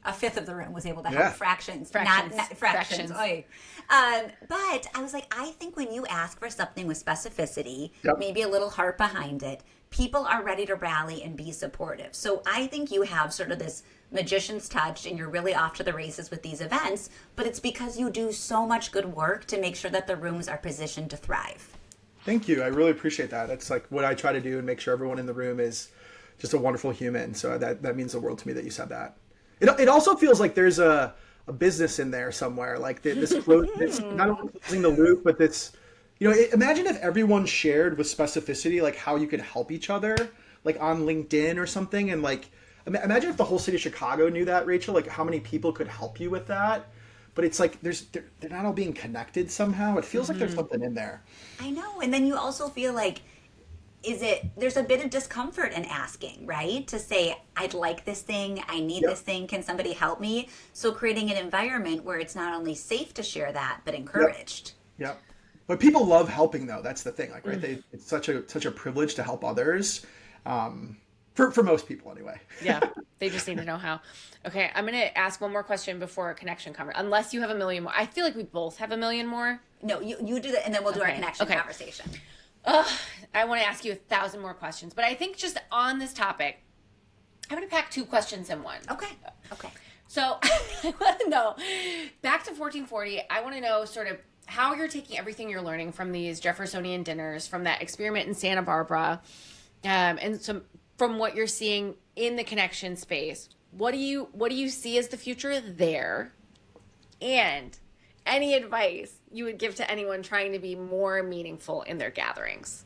a fifth of the room was able to help. Fractions. Not fractions. But I was like, I think when you ask for something with specificity, maybe a little heart behind it, people are ready to rally and be supportive. So I think you have sort of this magician's touch and you're really off to the races with these events, but it's because you do so much good work to make sure that the rooms are positioned to thrive. Thank you. I really appreciate that. That's like what I try to do and make sure everyone in the room is just a wonderful human. So that means the world to me that you said that. It also feels like there's a business in there somewhere, like this not only closing the loop, but this, you know, imagine if everyone shared with specificity, like how you could help each other, like on LinkedIn or something. And like, imagine if the whole city of Chicago knew that, Rachel, like how many people could help you with that. But it's like they're not all being connected somehow. It feels like there's something in there. I know. And then you also feel like, there's a bit of discomfort in asking, right? To say, I'd like this thing, I need this thing, can somebody help me? So creating an environment where it's not only safe to share that, but encouraged. Yep. But people love helping though. That's the thing. Like, right. It's such a privilege to help others. For most people anyway. Yeah. They just need to know how. Okay. I'm going to ask one more question before a connection conversation. Unless you have a million more. I feel like we both have a million more. No, you do that and then we'll do our connection conversation. I want to ask you 1,000 more questions, but I think just on this topic, I'm going to pack 2 questions in one. Okay. So I want to know, back to 1440, I want to know sort of how you're taking everything you're learning from these Jeffersonian dinners, from that experiment in Santa Barbara, and from what you're seeing in the connection space. What do you see as the future there? And any advice you would give to anyone trying to be more meaningful in their gatherings?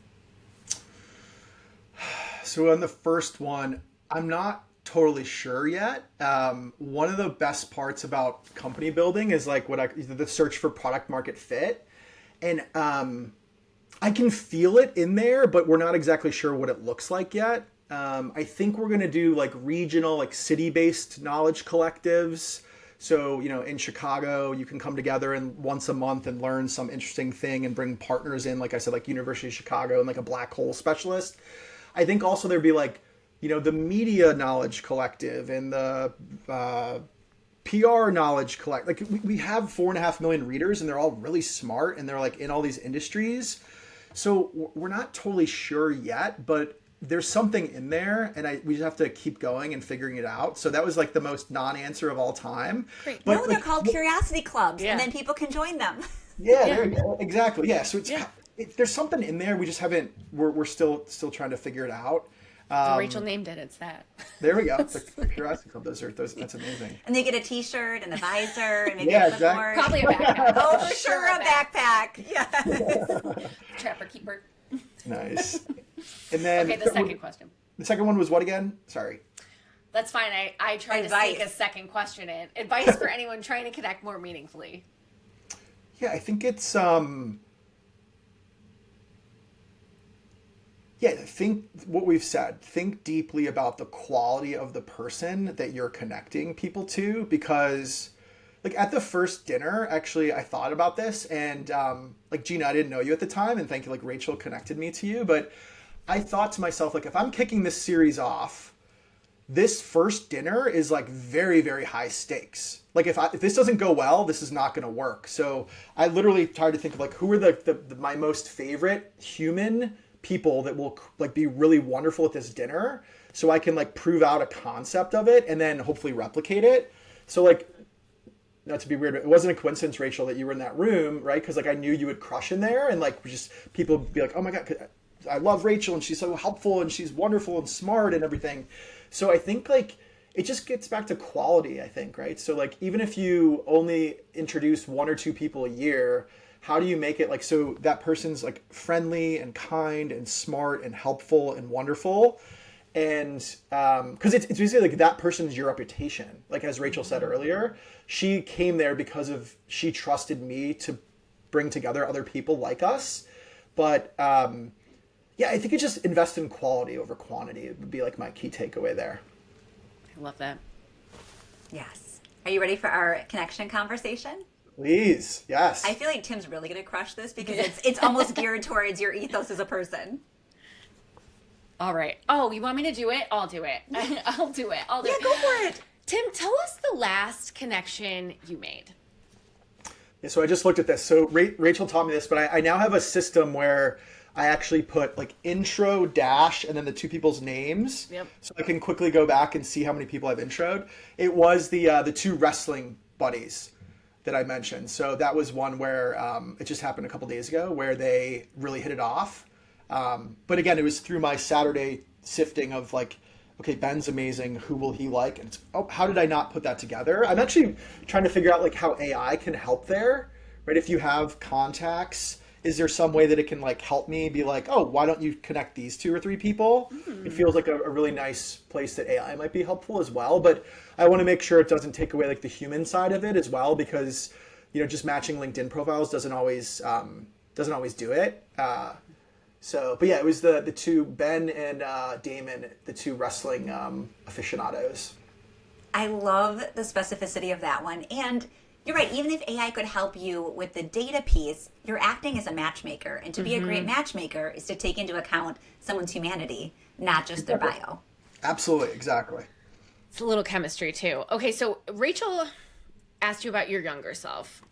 So on the first one, I'm not totally sure yet. One of the best parts about company building is like the search for product market fit. And I can feel it in there, but we're not exactly sure what it looks like yet. I think we're going to do like regional, like city-based knowledge collectives. So, you know, in Chicago, you can come together and once a month and learn some interesting thing and bring partners in, like I said, like University of Chicago and like a black hole specialist. I think also there'd be like, you know, the media knowledge collective and the PR knowledge collect. Like we have 4.5 million readers and they're all really smart and they're like in all these industries. So we're not totally sure yet, but there's something in there, and we just have to keep going and figuring it out. So that was like the most non-answer of all time. Great. But no, they're called curiosity clubs, Yeah. and then people can join them. Yeah, there you go. Exactly. Yeah. So Yeah. there's something in there. We just haven't. We're still trying to figure it out. Rachel named it. It's that. There we go. The Curiosity Club. That's amazing. And they get a T-shirt and a visor and maybe Yeah, a clipboard. Probably a backpack. Oh, for sure, a backpack. Yeah. Trapper keeper. Nice. And then Okay, the second question. The second one was what again? Sorry. That's fine. I tried Advice. to sneak a second question in. Advice for anyone trying to connect more meaningfully. Yeah, I think it's think what we've said. Think deeply about the quality of the person that you're connecting people to, because like at the first dinner, actually, I thought about this, and like Gina, I didn't know you at the time, and thank you, like Rachel connected me to you, but I thought to myself, like, if I'm kicking this series off, this first dinner is like very, very high stakes. Like if this doesn't go well, this is not going to work. So I literally tried to think of like, who are my most favorite human people that will like be really wonderful at this dinner, so I can like prove out a concept of it and then hopefully replicate it. So like, not to be weird, but it wasn't a coincidence, Rachel, that you were in that room, right? Because like I knew you would crush in there, and like just people would be like, oh my God, I love Rachel and she's so helpful and she's wonderful and smart and everything. So I think like it just gets back to quality, I think, right? So like even if you only introduce one or two people a year, how do you make it like so that person's like friendly and kind and smart and helpful and wonderful? And because it's basically like that person's your reputation. Like as Rachel said earlier, she came there because she trusted me to bring together other people like us. But yeah, I think it just invest in quality over quantity. It would be like my key takeaway there. I love that. Yes. Are you ready for our connection conversation? Please, yes. I feel like Tim's really going to crush this because it's almost geared towards your ethos as a person. All right. Oh, you want me to do it? I'll do it. I'll do it. Yeah, go for it. Tim, tell us the last connection you made. Yeah, so I just looked at this. So Rachel taught me this, but I now have a system where I actually put like intro dash and then the two people's names. Yep. So I can quickly go back and see how many people I've introed. It was the two wrestling buddies that I mentioned. So that was one where it just happened a couple days ago where they really hit it off. But again, it was through my Saturday sifting of like, okay, Ben's amazing. Who will he like? And it's, oh, how did I not put that together? I'm actually trying to figure out like how AI can help there, right? If you have contacts, is there some way that it can like help me be like, oh, why don't you connect these two or three people? It feels like a really nice place that AI might be helpful as well. But I want to make sure it doesn't take away like the human side of it as well, because, you know, just matching LinkedIn profiles doesn't always do it. But yeah, it was the two, Ben and Damon, the two wrestling aficionados. I love the specificity of that one. And you're right, even if AI could help you with the data piece, you're acting as a matchmaker. And to be a great matchmaker is to take into account someone's humanity, not just their bio. Absolutely, exactly. It's a little chemistry too. Okay, so Rachel asked you about your younger self.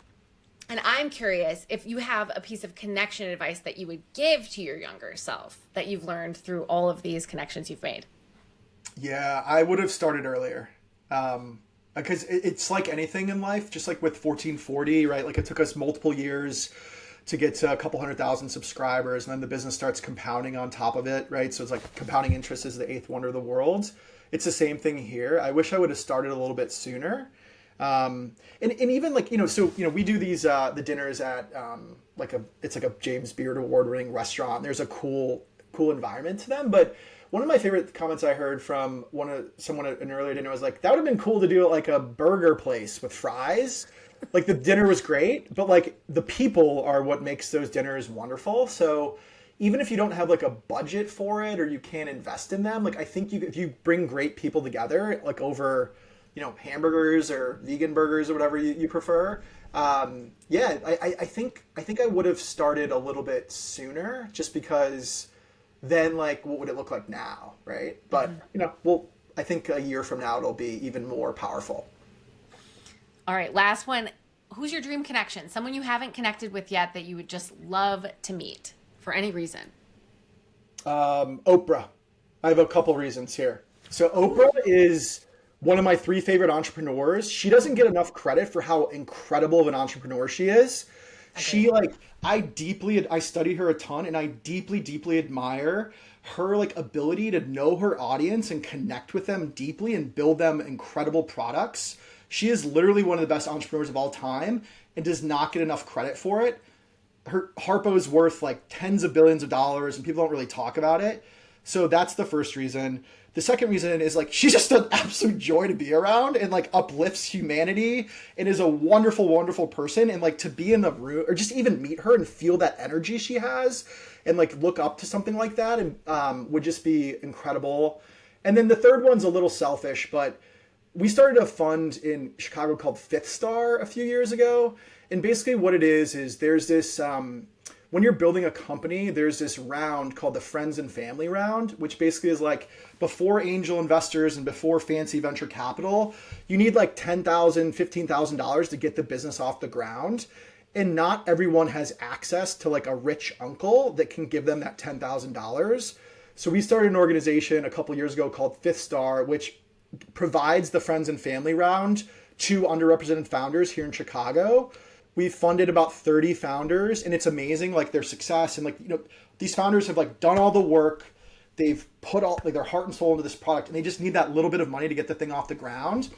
And I'm curious if you have a piece of connection advice that you would give to your younger self that you've learned through all of these connections you've made. Yeah, I would have started earlier. Because it's like anything in life, just like with 1440, right? Like it took us multiple years to get to a couple 100,000 subscribers, and then the business starts compounding on top of it, right? So it's like compounding interest is the eighth wonder of the world. It's the same thing here. I wish I would have started a little bit sooner. And even like, you know, so, you know, we do these, the dinners at, it's like a James Beard award winning restaurant. There's a cool environment to them. But one of my favorite comments I heard from someone at an earlier dinner was like, that would have been cool to do at like a burger place with fries. Like the dinner was great, but like the people are what makes those dinners wonderful. So even if you don't have like a budget for it or you can't invest in them, like I think if you bring great people together, like over, you know, hamburgers or vegan burgers or whatever you prefer. I think I would have started a little bit sooner, just because then like what would it look like now, right? But you know, I think a year from now it'll be even more powerful. All right, last one. Who's your dream connection? Someone you haven't connected with yet that you would just love to meet for any reason. Oprah. I have a couple reasons here. So Oprah is one of my 3 favorite entrepreneurs. She doesn't get enough credit for how incredible of an entrepreneur she is. Okay. She I study her a ton, and I deeply, deeply admire her ability to know her audience and connect with them deeply and build them incredible products. She is literally one of the best entrepreneurs of all time and does not get enough credit for it. Her Harpo's worth tens of billions of dollars, and people don't really talk about it. So that's the first reason. The second reason is she's just an absolute joy to be around, and uplifts humanity, and is a wonderful, wonderful person. And to be in the room or just even meet her and feel that energy she has, and look up to something like that, and would just be incredible. And then the third one's a little selfish, but we started a fund in Chicago called Fifth Star a few years ago. And basically what it is there's this, when you're building a company, there's this round called the Friends and Family round, which basically is before angel investors and before fancy venture capital, you need $10,000, $15,000 to get the business off the ground. And not everyone has access to a rich uncle that can give them that $10,000. So we started an organization a couple years ago called Fifth Star, which provides the Friends and Family round to underrepresented founders here in Chicago. We've funded about 30 founders, and it's amazing, their success. And these founders have done all the work. They've put all their heart and soul into this product, and they just need that little bit of money to get the thing off the ground.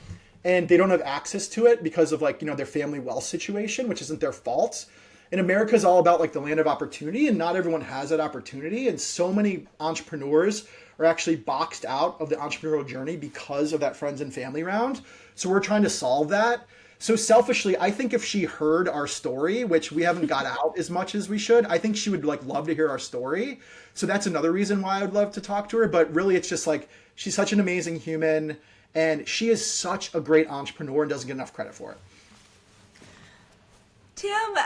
And they don't have access to it because of their family wealth situation, which isn't their fault. And America is all about the land of opportunity, and not everyone has that opportunity. And so many entrepreneurs are actually boxed out of the entrepreneurial journey because of that Friends and Family round. So we're trying to solve that. So selfishly, I think if she heard our story, which we haven't got out as much as we should, I think she would love to hear our story. So that's another reason why I would love to talk to her. But really, it's just she's such an amazing human, and she is such a great entrepreneur and doesn't get enough credit for it. Tim,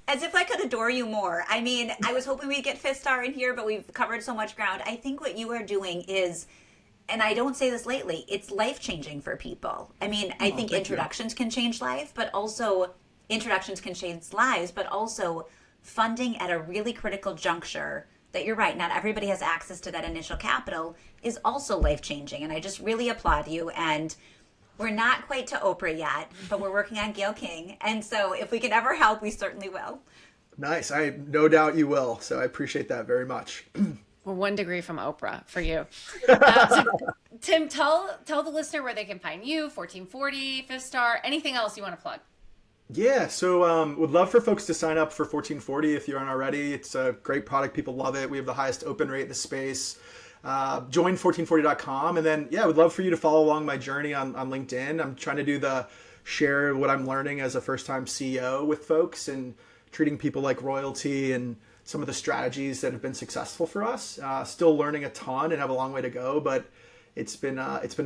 as if I could adore you more. I mean, I was hoping we'd get Fifth Star in here, but we've covered so much ground. I think what you are doing is, and I don't say this lately, it's life-changing for people. I mean, I think introductions can change lives, but also funding at a really critical juncture that you're right, not everybody has access to that initial capital is also life-changing. And I just really applaud you. And we're not quite to Oprah yet, but we're working on Gayle King. And so if we can ever help, we certainly will. Nice. I no doubt you will. So I appreciate that very much. We're 1 degree from Oprah for you. Tim, tell the listener where they can find you, 1440, Fifth Star, anything else you want to plug. Yeah, so would love for folks to sign up for 1440 if you aren't already. It's a great product. People love it. We have the highest open rate in the space. Join 1440.com. And then, yeah, I would love for you to follow along my journey on LinkedIn. I'm trying to share what I'm learning as a first-time CEO with folks and treating people like royalty and some of the strategies that have been successful for us. Still learning a ton and have a long way to go, but it's been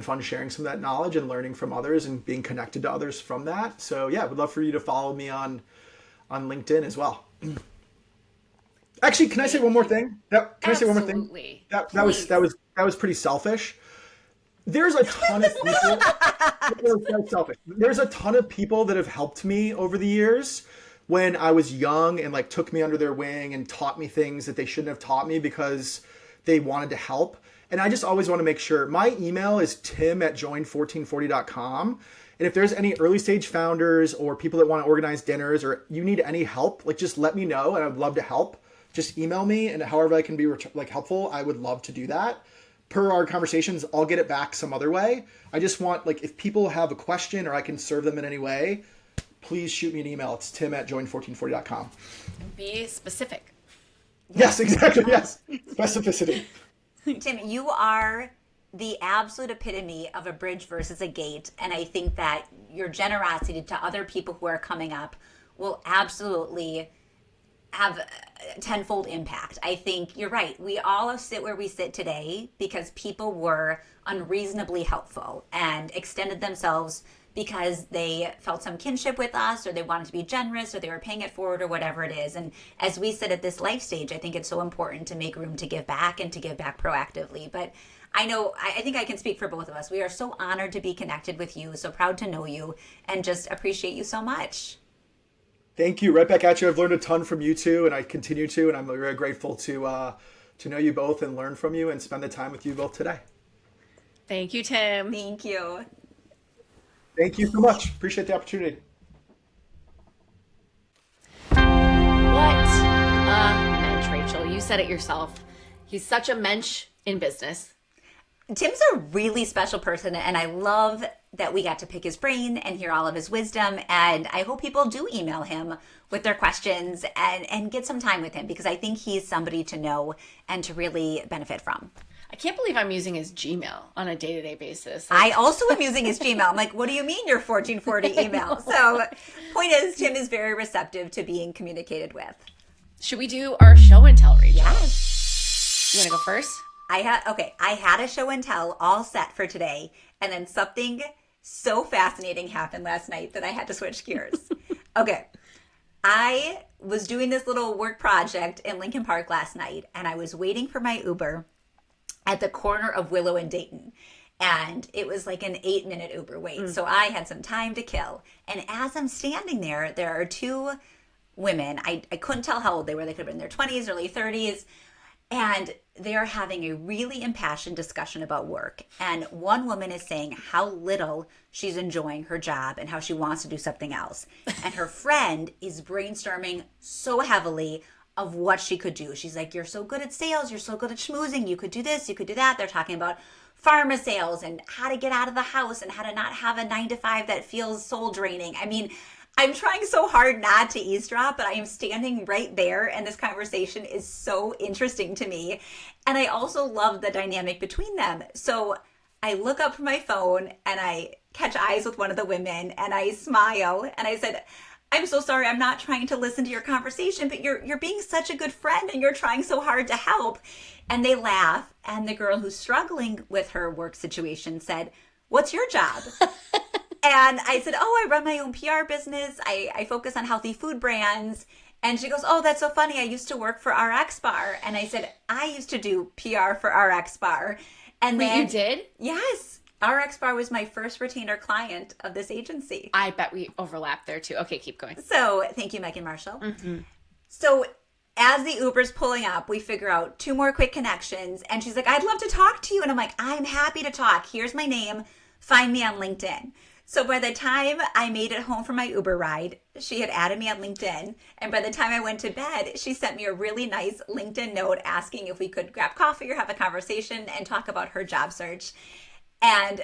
fun sharing some of that knowledge and learning from others and being connected to others from that. So yeah, would love for you to follow me on LinkedIn as well. Actually, can I say one more thing? Can I say one more thing? That was pretty selfish. There's a ton of people. Selfish. There's a ton of people that have helped me over the years when I was young and took me under their wing and taught me things that they shouldn't have taught me because they wanted to help. And I just always want to make sure my email is tim@join1440.com. And if there's any early stage founders or people that want to organize dinners or you need any help, just let me know and I'd love to help. Just email me, and however I can be helpful, I would love to do that. Per our conversations, I'll get it back some other way. I just want if people have a question or I can serve them in any way, please shoot me an email. It's tim@join1440.com. Be specific. Yes, exactly. Yes. Specificity. Tim, you are the absolute epitome of a bridge versus a gate. And I think that your generosity to other people who are coming up will absolutely have a tenfold impact. I think you're right. We all sit where we sit today because people were unreasonably helpful and extended themselves because they felt some kinship with us or they wanted to be generous or they were paying it forward or whatever it is. And as we sit at this life stage, I think it's so important to make room to give back and to give back proactively. But I think I can speak for both of us. We are so honored to be connected with you, so proud to know you, and just appreciate you so much. Thank you. Right back at you. I've learned a ton from you too, and I continue to, and I'm very grateful to to know you both and learn from you and spend the time with you both today. Thank you, Tim. Thank you. Thank you so much. Appreciate the opportunity. What a mensch, Rachel. You said it yourself. He's such a mensch in business. Tim's a really special person, and I love that we got to pick his brain and hear all of his wisdom. And I hope people do email him with their questions and get some time with him, because I think he's somebody to know and to really benefit from. I can't believe I'm using his Gmail on a day-to-day basis. I also am using his Gmail. I'm like, what do you mean your 1440 email? So point is, Tim is very receptive to being communicated with. Should we do our show and tell, Rachel? Yes. You want to go first? I had a show and tell all set for today, and then something so fascinating happened last night that I had to switch gears. Okay. I was doing this little work project in Lincoln Park last night, and I was waiting for my Uber at the corner of Willow and Dayton. And it was like an 8-minute Uber wait. So I had some time to kill. And as I'm standing there, there are two women. I couldn't tell how old they were. They could have been in their 20s, early 30s. And they are having a really impassioned discussion about work. And one woman is saying how little she's enjoying her job and how she wants to do something else. And her friend is brainstorming so heavily of what she could do. She's like, you're so good at sales. You're so good at schmoozing. You could do this. You could do that. They're talking about pharma sales and how to get out of the house and how to not have a 9-to-5 that feels soul draining. I mean, I'm trying so hard not to eavesdrop, but I am standing right there, and this conversation is so interesting to me. And I also love the dynamic between them. So I look up from my phone and I catch eyes with one of the women and I smile and I said, I'm so sorry, I'm not trying to listen to your conversation, but you're being such a good friend and you're trying so hard to help. And they laugh. And the girl who's struggling with her work situation said, what's your job? And I said, I run my own PR business. I focus on healthy food brands. And she goes, oh, that's so funny. I used to work for RX Bar. And I said, I used to do PR for RX Bar. And Wait, then you did? Yes. RX Bar was my first retainer client of this agency. I bet we overlap there too. Okay, keep going. So thank you, Megan Marshall. Mm-hmm. So as the Uber's pulling up, we figure out 2 more quick connections. And she's like, I'd love to talk to you. And I'm like, I'm happy to talk. Here's my name. Find me on LinkedIn. So by the time I made it home from my Uber ride, she had added me on LinkedIn. And by the time I went to bed, she sent me a really nice LinkedIn note asking if we could grab coffee or have a conversation and talk about her job search. And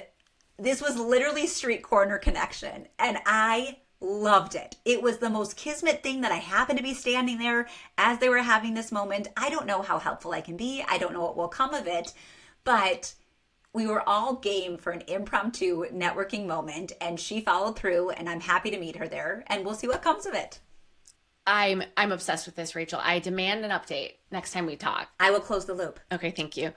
this was literally street corner connection. And I loved it. It was the most kismet thing that I happened to be standing there as they were having this moment. I don't know how helpful I can be. I don't know what will come of it. But we were all game for an impromptu networking moment, and she followed through, and I'm happy to meet her there, and we'll see what comes of it. I'm obsessed with this, Rachel. I demand an update next time we talk. I will close the loop. Okay, thank you.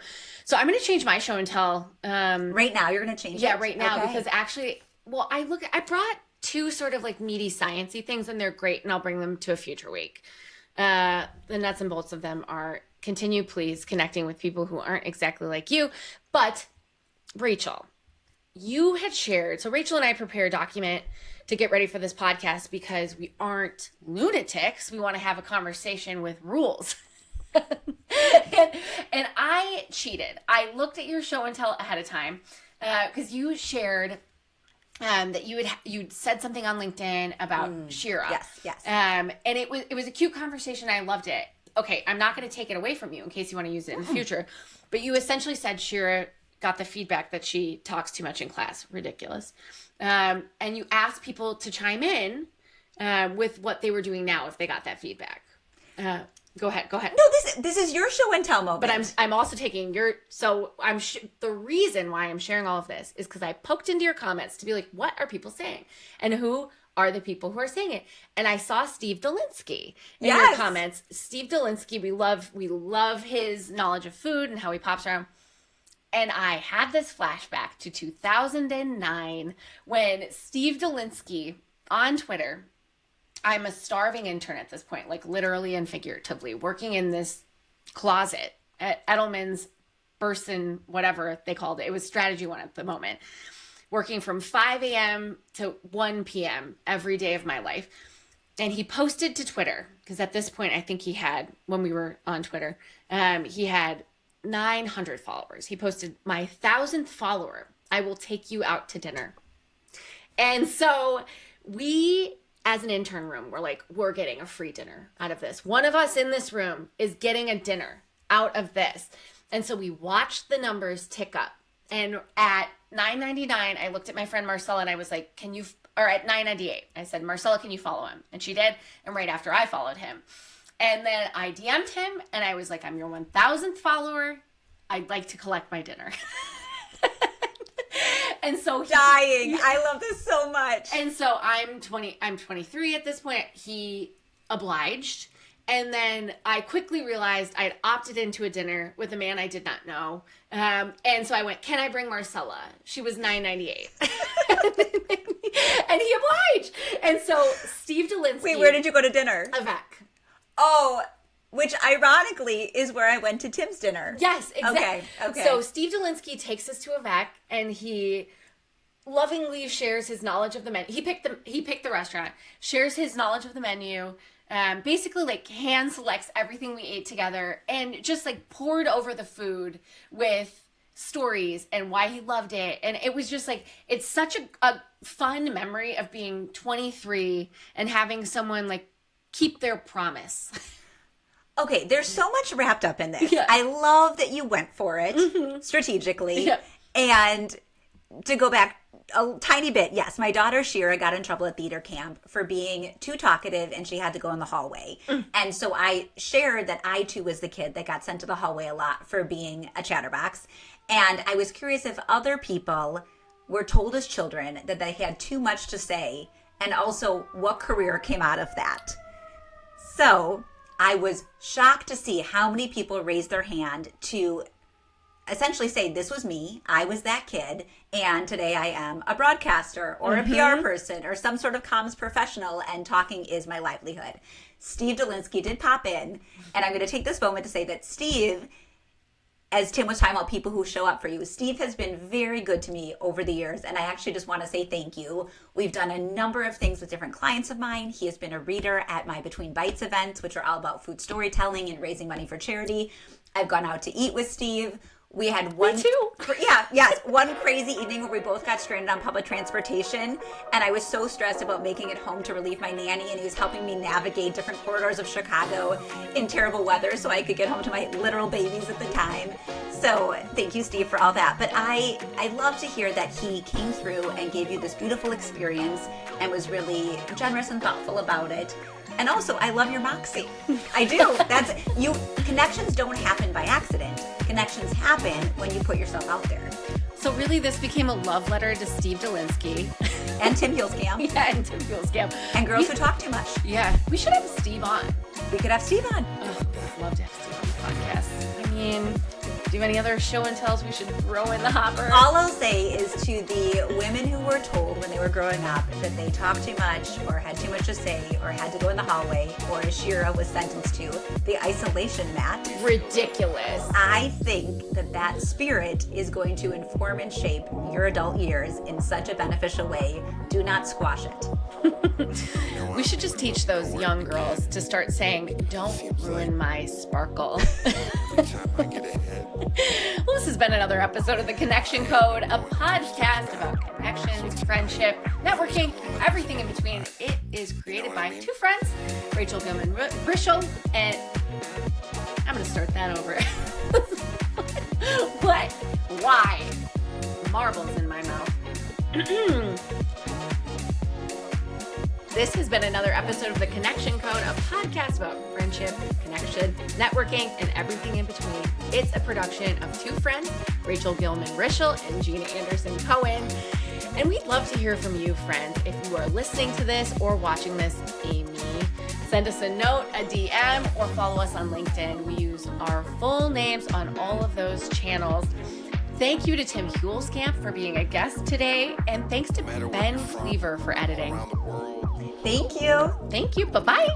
So I'm going to change my show and tell. Right now, you're going to change it? Yeah, right now, okay. Because actually, well, I brought 2 sort of like meaty sciencey things, and they're great, and I'll bring them to a future week. The nuts and bolts of them are continue, please, connecting with people who aren't exactly like you, but Rachel, you had shared, so Rachel and I prepare a document to get ready for this podcast because we aren't lunatics. We want to have a conversation with rules. and I cheated. I looked at your show and tell ahead of time because you shared that you'd said something on LinkedIn about Shira. Yes. And it was a cute conversation. I loved it. Okay, I'm not going to take it away from you in case you want to use it in the future. But you essentially said Shira got the feedback that she talks too much in class. Ridiculous. And you asked people to chime in with what they were doing now if they got that feedback. Go ahead. No, this is your show and tell moment. But I'm also taking your. So the reason why I'm sharing all of this is because I poked into your comments to be like, what are people saying, and who are the people who are saying it? And I saw Steve Dolinsky in your comments. Steve Dolinsky, we love his knowledge of food and how he pops around. And I had this flashback to 2009 when Steve Dolinsky on Twitter, I'm a starving intern at this point, like literally and figuratively, working in this closet at Edelman's Burson, whatever they called it. It was Strategy One at the moment. Working from 5 a.m. to 1 p.m. every day of my life. And he posted to Twitter, because at this point, I think he had, when we were on Twitter, he had 900 followers. He posted, "My 1,000th follower, I will take you out to dinner." And so we, as an intern room, were like, we're getting a free dinner out of this. One of us in this room is getting a dinner out of this. And so we watched the numbers tick up. And at $9.99, I looked at my friend Marcella and I was like, or at $9.98, I said, "Marcella, can you follow him?" And she did. And right after I followed him. And then I DM'd him and I was like, "I'm your 1,000th follower. I'd like to collect my dinner." And so dying. I love this so much. And so I'm 23 at this point. He obliged. And then I quickly realized I'd opted into a dinner with a man I did not know. And so I went, "Can I bring Marcella?" She was $9.98. And he obliged. And so Steve Dolinsky. Wait, where did you go to dinner? Avec. Oh, which ironically is where I went to Tim's dinner. Yes, exactly. Okay. So Steve Dolinsky takes us to Avec, and he lovingly shares his knowledge of the menu. He picked the restaurant, shares his knowledge of the menu, basically like hand selects everything we ate together, and just like poured over the food with stories and why he loved it. And it was just like, it's such a fun memory of being 23 and having someone like keep their promise. Okay, there's so much wrapped up in this. Yeah. I love that you went for it strategically. Yeah. And to go back a tiny bit, yes, my daughter Shira got in trouble at theater camp for being too talkative and she had to go in the hallway. And so I shared that I too was the kid that got sent to the hallway a lot for being a chatterbox. And I was curious if other people were told as children that they had too much to say, and also what career came out of that. So I was shocked to see how many people raised their hand to essentially say, "This was me, I was that kid, and today I am a broadcaster or a PR person or some sort of comms professional, and talking is my livelihood." Steve Dolinsky did pop in, and I'm going to take this moment to say that Steve, as Tim was talking about people who show up for you, Steve has been very good to me over the years, and I actually just want to say thank you. We've done a number of things with different clients of mine. He has been a reader at my Between Bites events, which are all about food storytelling and raising money for charity. I've gone out to eat with Steve. We had one, Me too. One crazy evening where we both got stranded on public transportation, and I was so stressed about making it home to relieve my nanny, and he was helping me navigate different corridors of Chicago in terrible weather so I could get home to my literal babies at the time. So thank you, Steve, for all that. But I love to hear that he came through and gave you this beautiful experience and was really generous and thoughtful about it. And also, I love your moxie. I do. Connections don't happen by accident. Connections happen when you put yourself out there. So really, this became a love letter to Steve Dolinsky. And Tim Huelskamp. Yeah, and Tim Huelskamp. And girls who talk too much. Yeah. We should have Steve on. We could have Steve on. Oh, I'd love to have Steve on the podcast. I mean, do you have any other show and tells we should throw in the hopper? All I'll say is to the women who were told when they were growing up that they talked too much or had too much to say or had to go in the hallway, or as Shira was sentenced to, the isolation mat. Ridiculous. I think that spirit is going to inform and shape your adult years in such a beneficial way. Do not squash it. We should just teach those young girls to start saying, "Don't ruin my sparkle." Well, this has been another episode of The Connection Code, a podcast about connections, friendship, networking, everything in between. It is created by two friends, Rachel Gilman-Rischel, and I'm going to start that over. What? Why? Marbles in my mouth. This has been another episode of The Connection Code, a podcast about friendship, connection, networking, and everything in between. It's a production of two friends, Rachel Gilman-Rischel and Gina Anderson-Cohen. And we'd love to hear from you, friends. If you are listening to this or watching this, Amy, send us a note, a DM, or follow us on LinkedIn. We use our full names on all of those channels. Thank you to Tim Huelskamp for being a guest today, and thanks to Ben Cleaver for editing. Thank you. Thank you. Bye-bye.